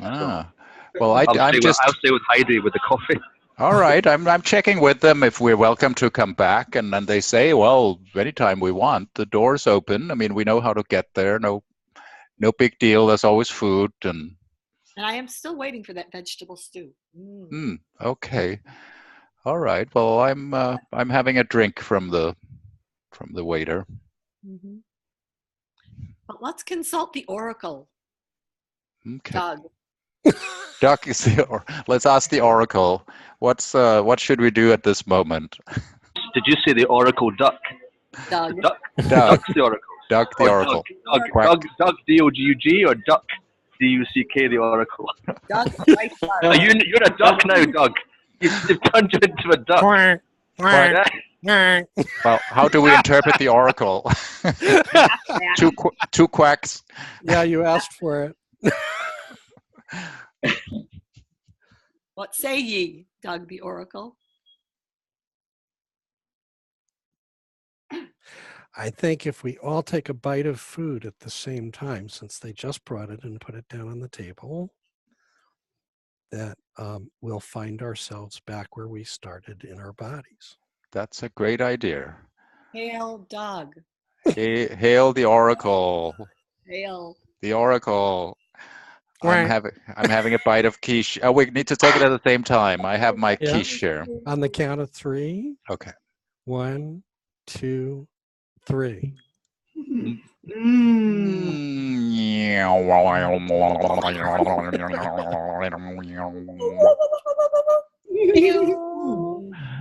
Speaker 1: Well, I'll
Speaker 2: stay with Heidi with the coffee.
Speaker 1: All right, I'm checking with them if we're welcome to come back, and then they say, well, anytime we want, the door's open. I mean, we know how to get there. No big deal. There's always food, and
Speaker 5: I am still waiting for that vegetable stew.
Speaker 1: Okay. All right. Well, I'm having a drink from the waiter.
Speaker 5: But let's consult the oracle.
Speaker 1: Okay.
Speaker 5: Doug.
Speaker 1: Doug is let's ask the oracle. What should we do at this moment?
Speaker 2: Did you say the oracle duck?
Speaker 5: Doug.
Speaker 2: Duck's the oracle.
Speaker 1: Doug the oracle.
Speaker 2: Doug D-O-G-U-G or Duck D-U-C-K the oracle.
Speaker 5: Doug.
Speaker 2: You're a duck now, Doug. You've turned you into a duck.
Speaker 1: Well, how do we interpret the oracle? Two quacks.
Speaker 6: Yeah, you asked for it.
Speaker 5: What say ye, Doug the oracle?
Speaker 6: I think if we all take a bite of food at the same time, since they just brought it and put it down on the table, that we'll find ourselves back where we started in our bodies.
Speaker 1: That's a great idea.
Speaker 5: Hail, Doug.
Speaker 1: Hail the oracle.
Speaker 5: Hail.
Speaker 1: The oracle. I'm having a bite of quiche. Oh, we need to take it at the same time. I have my quiche here.
Speaker 6: On the count of 3.
Speaker 1: Okay.
Speaker 6: 1, 2, 3.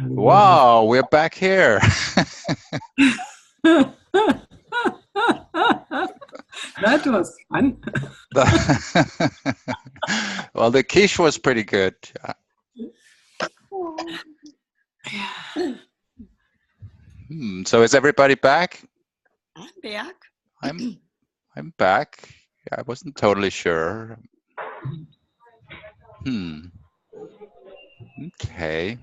Speaker 1: Wow, we're back here.
Speaker 3: That was fun.
Speaker 1: Well, the quiche was pretty good. So is everybody back?
Speaker 5: I'm back.
Speaker 1: I'm back. I wasn't totally sure. Okay.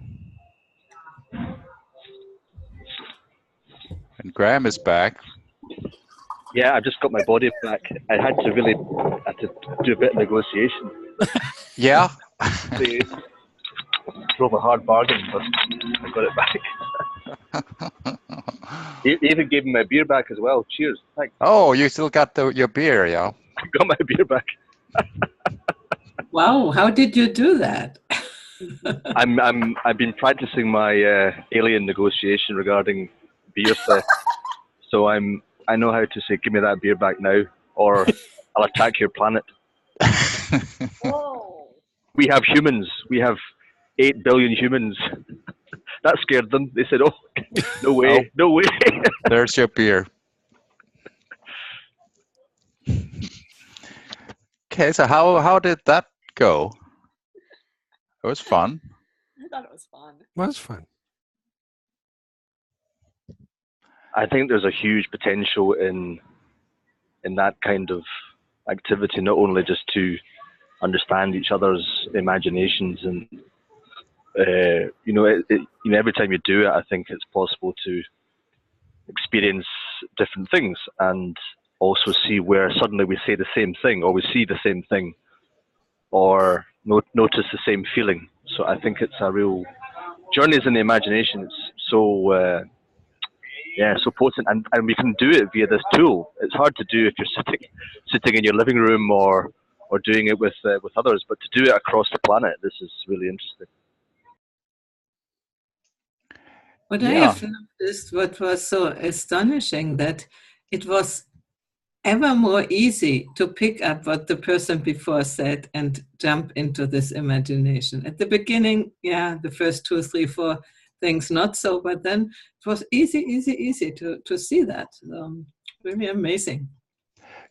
Speaker 1: And Graham is back.
Speaker 2: Yeah, I just got my body back. I had to do a bit of negotiation.
Speaker 1: Yeah.
Speaker 2: They drove a hard bargain, but I got it back. He even gave me my beer back as well. Cheers. Thanks.
Speaker 1: Oh, you still got your beer, yeah?
Speaker 2: I got my beer back.
Speaker 3: Wow, how did you do that?
Speaker 2: I've been practicing my alien negotiation regarding beer theft. So I know how to say, give me that beer back now, or I'll attack your planet.
Speaker 5: Oh.
Speaker 2: We have humans. We have 8 billion humans. That scared them. They said, oh, no way,
Speaker 1: Oh.
Speaker 2: no way.
Speaker 1: There's your beer. Okay, so how did that go? It was fun.
Speaker 5: I thought it was fun.
Speaker 6: Well, that's fun.
Speaker 2: I think there's a huge potential in that kind of activity, not only just to understand each other's imaginations and every time you do it, I think it's possible to experience different things and also see where suddenly we say the same thing or we see the same thing or notice the same feeling. So I think it's a real journeys in the imagination. It's so so potent, and we can do it via this tool. It's hard to do if you're sitting in your living room or doing it with others, but to do it across the planet, this is really interesting.
Speaker 3: What I have noticed, what was so astonishing, that it was ever more easy to pick up what the person before said and jump into this imagination. At the beginning, the first 2, 3, 4 things not so, but then it was easy to see that. Really amazing.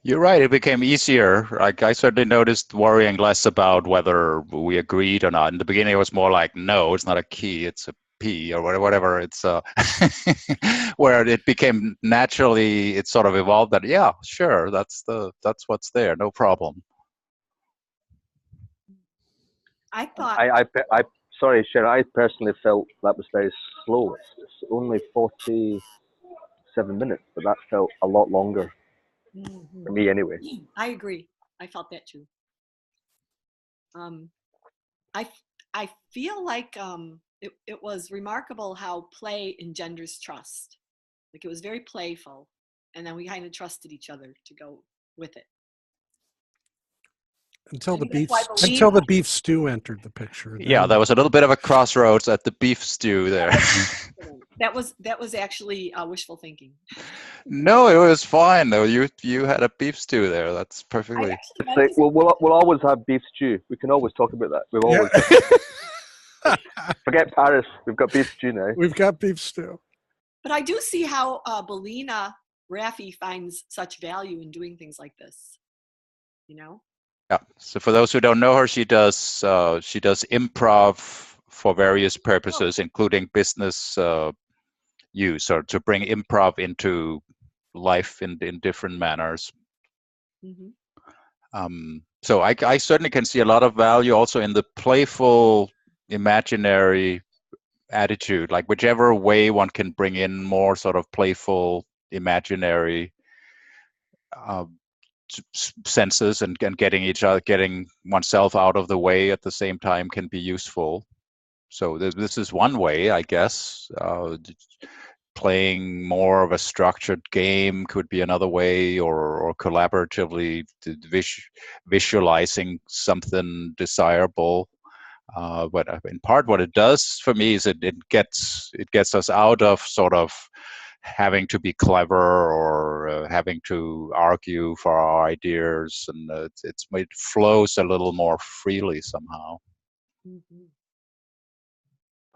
Speaker 1: You're right, it became easier. Like I certainly noticed worrying less about whether we agreed or not. In the beginning it was more like, no, it's not a key, it's a P or whatever. It's where it became naturally, it sort of evolved that, yeah, sure, that's what's there, no problem.
Speaker 5: I thought
Speaker 2: I sorry, Sharon, I personally felt that was very slow. It's only 47 minutes, but that felt a lot longer for me anyway.
Speaker 5: I agree. I felt that too. I feel like it was remarkable how play engenders trust. Like it was very playful, and then we kind of trusted each other to go with it.
Speaker 6: Until the beef stew entered the picture.
Speaker 1: Yeah, there was a little bit of a crossroads at the beef stew there.
Speaker 5: That was actually wishful thinking.
Speaker 1: No, it was fine though. You had a beef stew there. That's perfectly.
Speaker 2: It's like, we'll always have beef stew. We can always talk about that. We've always forget Paris. We've got beef stew now.
Speaker 6: We've got beef stew.
Speaker 5: But I do see how Belina Raffi finds such value in doing things like this. You know.
Speaker 1: Yeah. So for those who don't know her, she does improv for various purposes, including business use, or to bring improv into life in different manners.
Speaker 5: Mm-hmm.
Speaker 1: So I certainly can see a lot of value also in the playful, imaginary attitude, like whichever way one can bring in more sort of playful, imaginary senses and getting oneself out of the way at the same time can be useful. So this is one way, I guess. Playing more of a structured game could be another way, or collaboratively visualizing something desirable. But in part, what it does for me is it gets us out of sort of having to be clever or having to argue for our ideas, and it flows a little more freely somehow.
Speaker 5: Mm-hmm.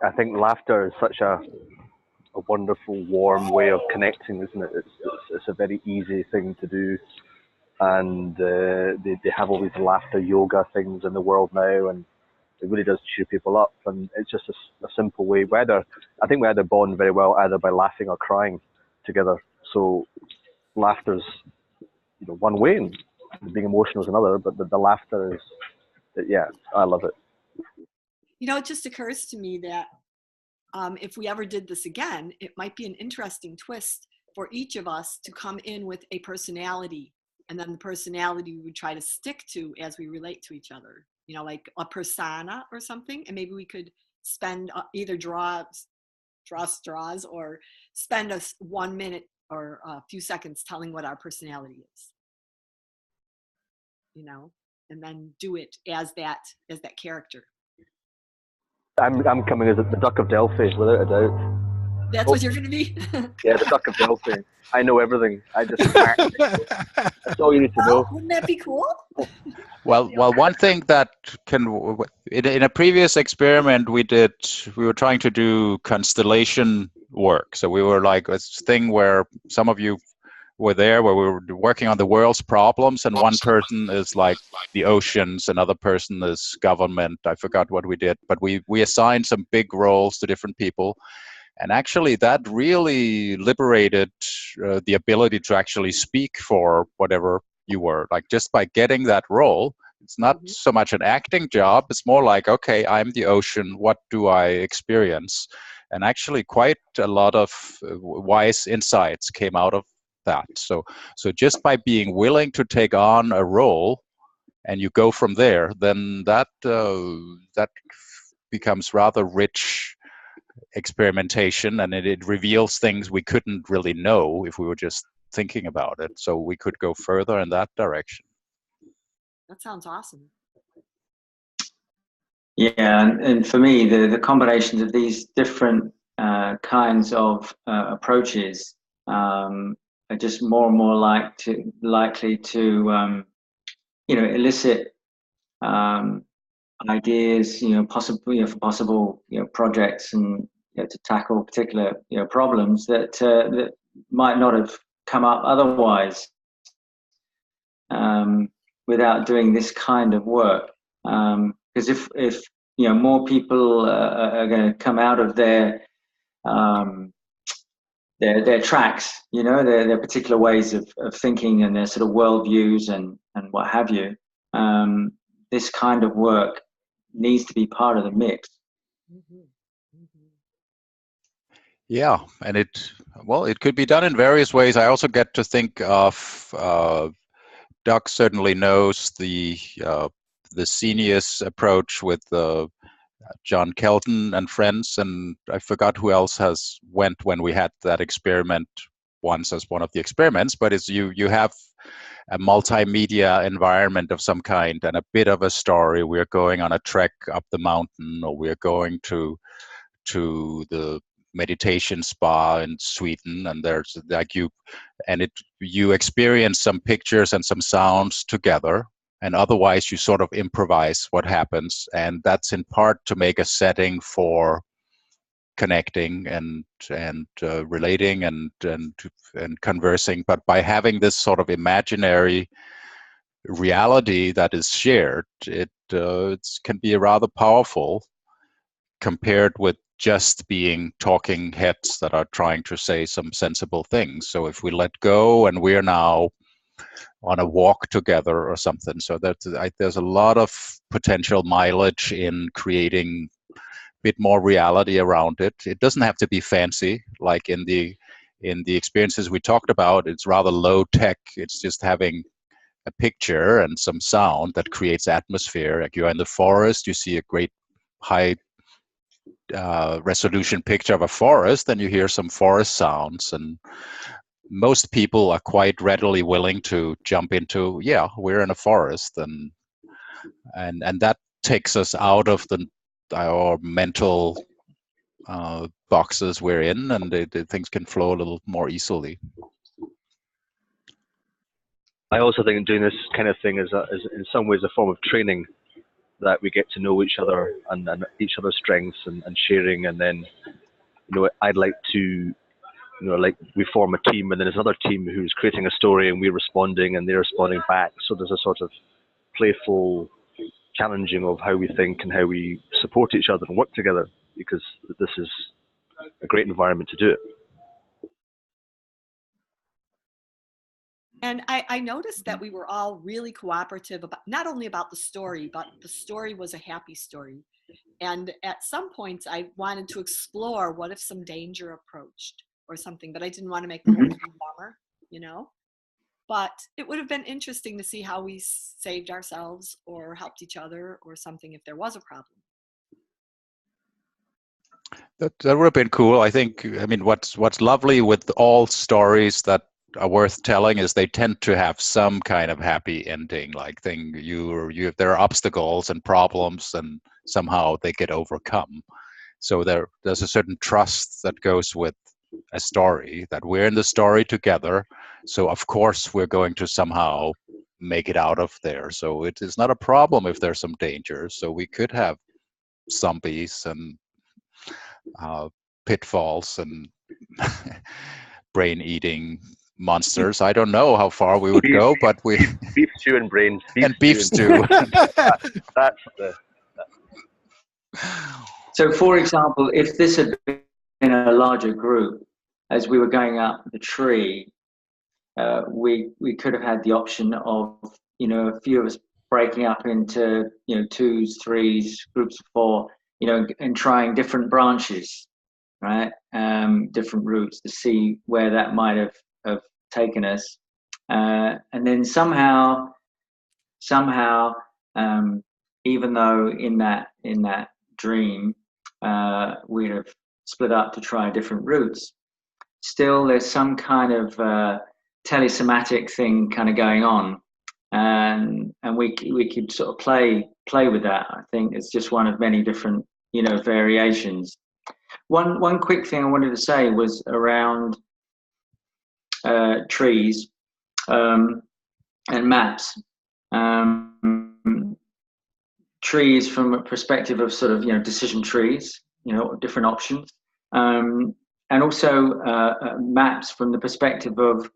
Speaker 2: I think laughter is such a wonderful, warm way of connecting, isn't it? It's a very easy thing to do, and they have all these laughter yoga things in the world now, and it really does cheer people up. And it's just a simple way. I think we either bond very well either by laughing or crying together. So laughter's one way and being emotional is another, but the laughter is, yeah, I love it.
Speaker 5: It just occurs to me that if we ever did this again, it might be an interesting twist for each of us to come in with a personality, and then the personality we would try to stick to as we relate to each other, like a persona or something. And maybe we could spend either draw straws or spend 1 minute or a few seconds telling what our personality is, and then do it as that character.
Speaker 2: I'm coming as the Duck of Delphi, without a doubt.
Speaker 5: That's what you're going to be?
Speaker 2: Yeah, the Duck of Delphi. I know everything. That's all you need to know.
Speaker 5: Wouldn't that be cool?
Speaker 1: Well, one thing that in a previous experiment we were trying to do constellation work. So we were like this thing where some of you were there, where we were working on the world's problems, and one person is like the oceans, another person is government. I forgot what we did, but we assigned some big roles to different people. And actually that really liberated the ability to actually speak for whatever you were, like just by getting that role. It's not so much an acting job. It's more like, okay, I'm the ocean. What do I experience? And actually quite a lot of wise insights came out of that. So just by being willing to take on a role and you go from there, then that becomes rather rich experimentation, and it reveals things we couldn't really know if we were just thinking about it. So we could go further in that direction.
Speaker 5: That sounds awesome.
Speaker 4: Yeah, and for me, the combinations of these different kinds of approaches are just more and more likely to elicit ideas, for possible projects, and to tackle particular problems that might not have come up otherwise without doing this kind of work. Because if more people are going to come out of their tracks, their particular ways of thinking and their sort of worldviews and what have you, this kind of work needs to be part of the mix.
Speaker 1: Yeah, and it could be done in various ways. I also get to think of Doug certainly knows the Scenius approach with John Kelton and friends, and I forgot who else went when we had that experiment once as one of the experiments. But it's you have a multimedia environment of some kind and a bit of a story. We're going on a trek up the mountain, or we're going to the meditation spa in Sweden, and there's like you experience some pictures and some sounds together, and otherwise you sort of improvise what happens, and that's in part to make a setting for connecting and relating and conversing. But by having this sort of imaginary reality that is shared, it can be rather powerful compared with just being talking heads that are trying to say some sensible things. So if we let go and we're now on a walk together or something, so that there's a lot of potential mileage in creating a bit more reality around it. It doesn't have to be fancy, like in the experiences we talked about. It's rather low tech. It's just having a picture and some sound that creates atmosphere. Like you're in the forest, you see a great high resolution picture of a forest, and you hear some forest sounds, and most people are quite readily willing to jump into, yeah, we're in a forest, and that takes us out of our mental boxes we're in, and things can flow a little more easily.
Speaker 2: I also think doing this kind of thing is in some ways a form of training, that we get to know each other and each other's strengths and sharing. And then, I'd like to, like we form a team, and then there's another team who's creating a story and we're responding and they're responding back. So there's a sort of playful challenging of how we think and how we support each other and work together, because this is a great environment to do it.
Speaker 5: And I noticed that we were all really cooperative about not only about the story, but the story was a happy story. And at some points, I wanted to explore what if some danger approached or something, but I didn't want to make the whole thing bummer, you know. But it would have been interesting to see how we saved ourselves or helped each other or something if there was a problem.
Speaker 1: That would have been cool. I think. I mean, what's lovely with all stories that are worth telling is they tend to have some kind of happy ending. Like there are obstacles and problems, and somehow they get overcome. So there's a certain trust that goes with a story, that we're in the story together. So of course we're going to somehow make it out of there. So it is not a problem if there's some danger. So we could have zombies and pitfalls and brain-eating monsters. I don't know how far we would go, but we
Speaker 2: beef stew and brains.
Speaker 1: Beef stew.
Speaker 2: That's the.
Speaker 4: So, for example, if this had been in a larger group, as we were going up the tree, we could have had the option of, you know, a few of us breaking up into, you know, 2s, 3s, groups of 4, you know, and trying different branches, right? Different routes to see where that might have taken us. And then somehow, even though in that dream, we'd have split up to try different routes, still there's some kind of telesomatic thing kind of going on, and we could sort of play with that. I think it's just one of many different, you know, variations. One quick thing I wanted to say was around trees and maps. Trees from a perspective of sort of, you know, decision trees, you know, different options, and also maps from the perspective of,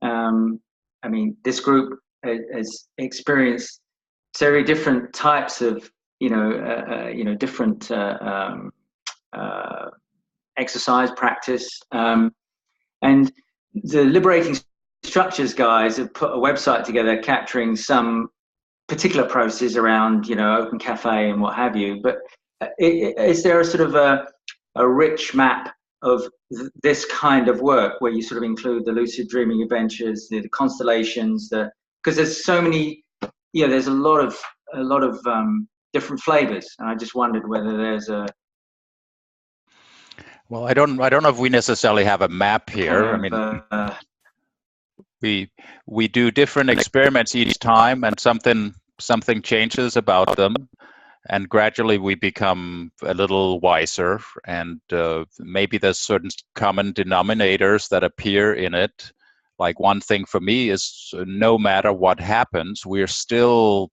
Speaker 4: I mean, this group has experienced very different types of, you know, different exercise practice, and the Liberating Structures guys have put a website together capturing some particular processes around, you know, open cafe and what have you. But is there a sort of a rich map of this kind of work where you sort of include the lucid dreaming adventures, the constellations, because there's so many, yeah, there's a lot of different flavors, and I just wondered whether there's a.
Speaker 1: Well, I don't know if we necessarily have a map here. I mean, we do different experiments each time, and something changes about them, and gradually we become a little wiser, and maybe there's certain common denominators that appear in it. Like one thing for me is, no matter what happens, we're still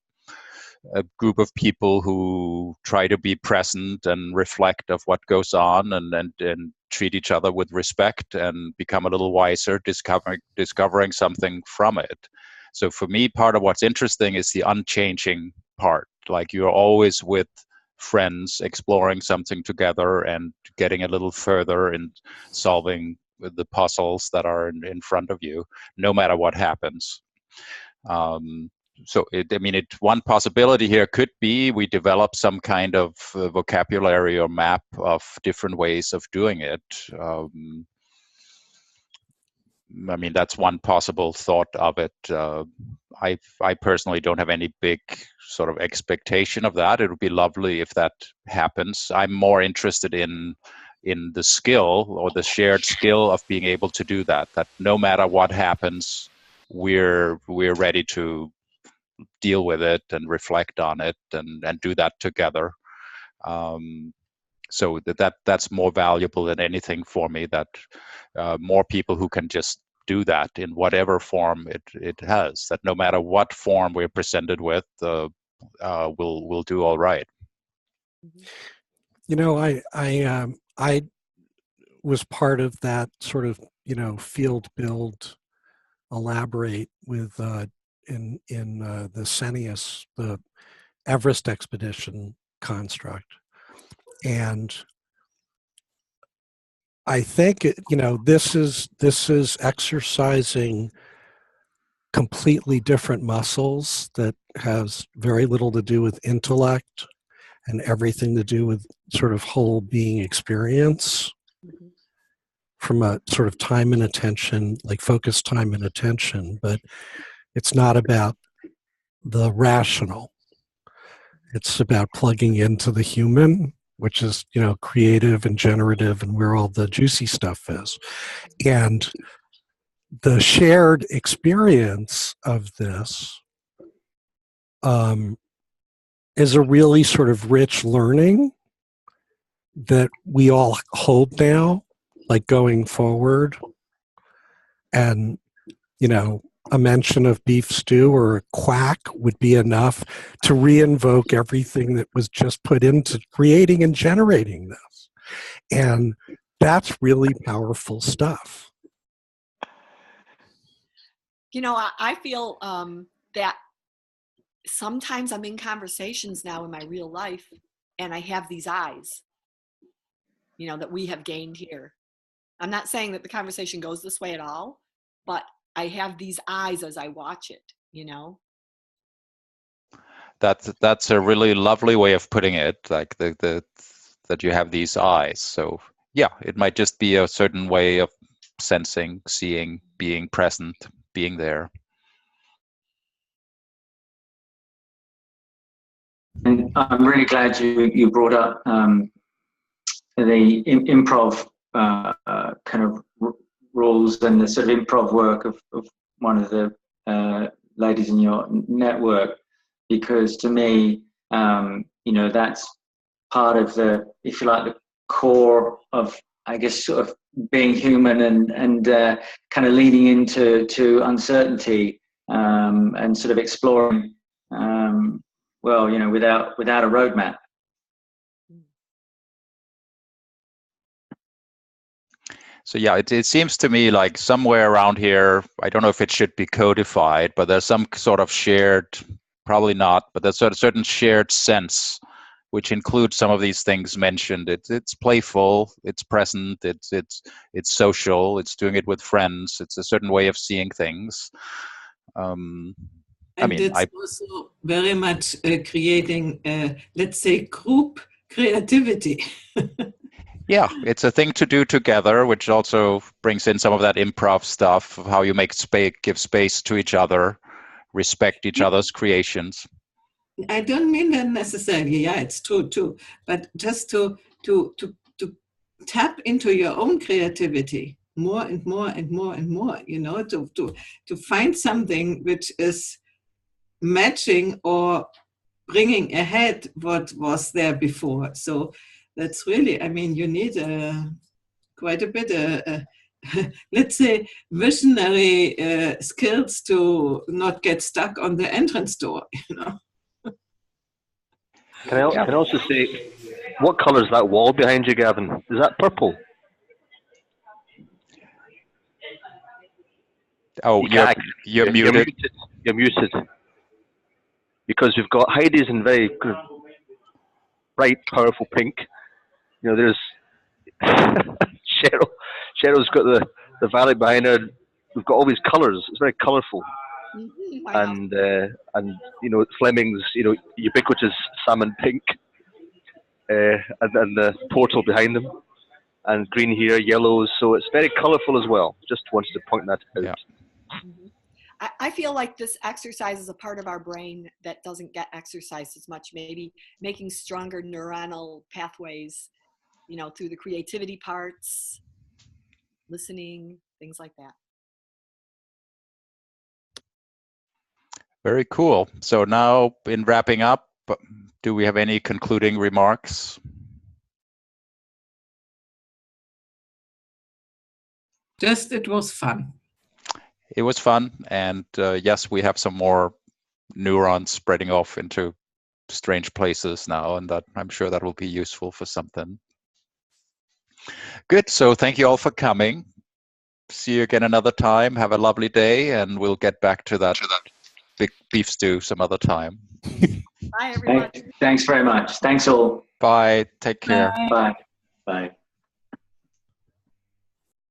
Speaker 1: a group of people who try to be present and reflect of what goes on, and treat each other with respect, and become a little wiser, discovering something from it. So for me, part of what's interesting is the unchanging part. Like, you're always with friends, exploring something together and getting a little further in solving the puzzles that are in front of you, no matter what happens. So one possibility here could be we develop some kind of vocabulary or map of different ways of doing it. I mean, that's one possible thought of it. I personally don't have any big sort of expectation of that. It would be lovely if that happens. I'm more interested in the skill, or the shared skill of being able to do that. That no matter what happens, we're ready to deal with it and reflect on it and do that together. So that's more valuable than anything for me, that more people who can just do that in whatever form it has, that no matter what form we're presented with, we'll do all right.
Speaker 6: You know, I was part of that sort of, you know, field build, elaborate with in the Senius, the Everest expedition construct. And I think, you know, this is exercising completely different muscles that has very little to do with intellect and everything to do with sort of whole being experience from a sort of time and attention, like focused time and attention, but it's not about the rational. It's about plugging into the human, which is, you know, creative and generative and where all the juicy stuff is. And the shared experience of this is a really sort of rich learning that we all hold now, like going forward. And, you know, a mention of beef stew or a quack would be enough to re-invoke everything that was just put into creating and generating this. And that's really powerful stuff.
Speaker 5: You know, I feel that sometimes I'm in conversations now in my real life and I have these eyes, you know, that we have gained here. I'm not saying that the conversation goes this way at all, but I have these eyes as I watch it, you know.
Speaker 1: That's a really lovely way of putting it, like that you have these eyes. So yeah, it might just be a certain way of sensing, seeing, being present, being there.
Speaker 4: And I'm really glad you brought up the improv kind of rules and the sort of improv work of one of the ladies in your network, because to me, you know, that's part of the, if you like, the core of, I guess, sort of being human and kind of leaning into uncertainty and sort of exploring, well, you know, without a roadmap.
Speaker 1: So yeah, it seems to me like somewhere around here, I don't know if it should be codified, but there's some sort of shared, probably not, but there's a certain shared sense, which includes some of these things mentioned. It's playful, it's present, it's social, it's doing it with friends, it's a certain way of seeing things. I mean,
Speaker 3: it's also very much creating, let's say, group creativity.
Speaker 1: Yeah, it's a thing to do together, which also brings in some of that improv stuff of how you give space to each other, respect each other's creations.
Speaker 3: I don't mean that necessarily. Yeah, it's true too. But just to tap into your own creativity more and more and more and more. You know, to find something which is matching or bringing ahead what was there before. So that's really, I mean, you need quite a bit, let's say, visionary skills to not get stuck on the entrance door, you know.
Speaker 2: Can I also say, what colour is that wall behind you, Gavin? Is that purple?
Speaker 1: Oh, you're muted.
Speaker 2: You're muted. Because we've got Heidi's in very bright, powerful pink. You know, there's Cheryl. Cheryl's got the valley behind her. We've got all these colours. It's very colourful.
Speaker 5: Mm-hmm.
Speaker 2: And you know, Fleming's, you know, ubiquitous salmon pink, and the portal behind them, and green here, yellows. So it's very colourful as well. Just wanted to point that out.
Speaker 1: Yeah.
Speaker 5: Mm-hmm. I feel like this exercise is a part of our brain that doesn't get exercised as much, maybe making stronger neuronal pathways, you know, through the creativity parts, listening, things like that.
Speaker 1: Very cool. So now, in wrapping up, do we have any concluding remarks?
Speaker 3: Just, it was fun.
Speaker 1: It was fun, and yes, we have some more neurons spreading off into strange places now, and that I'm sure that will be useful for something. Good. So thank you all for coming. See you again another time. Have a lovely day, and we'll get back to that big beef stew some other time.
Speaker 5: Bye, everyone.
Speaker 4: Thanks very much. Thanks all.
Speaker 1: Bye. Take care.
Speaker 4: Bye. Bye.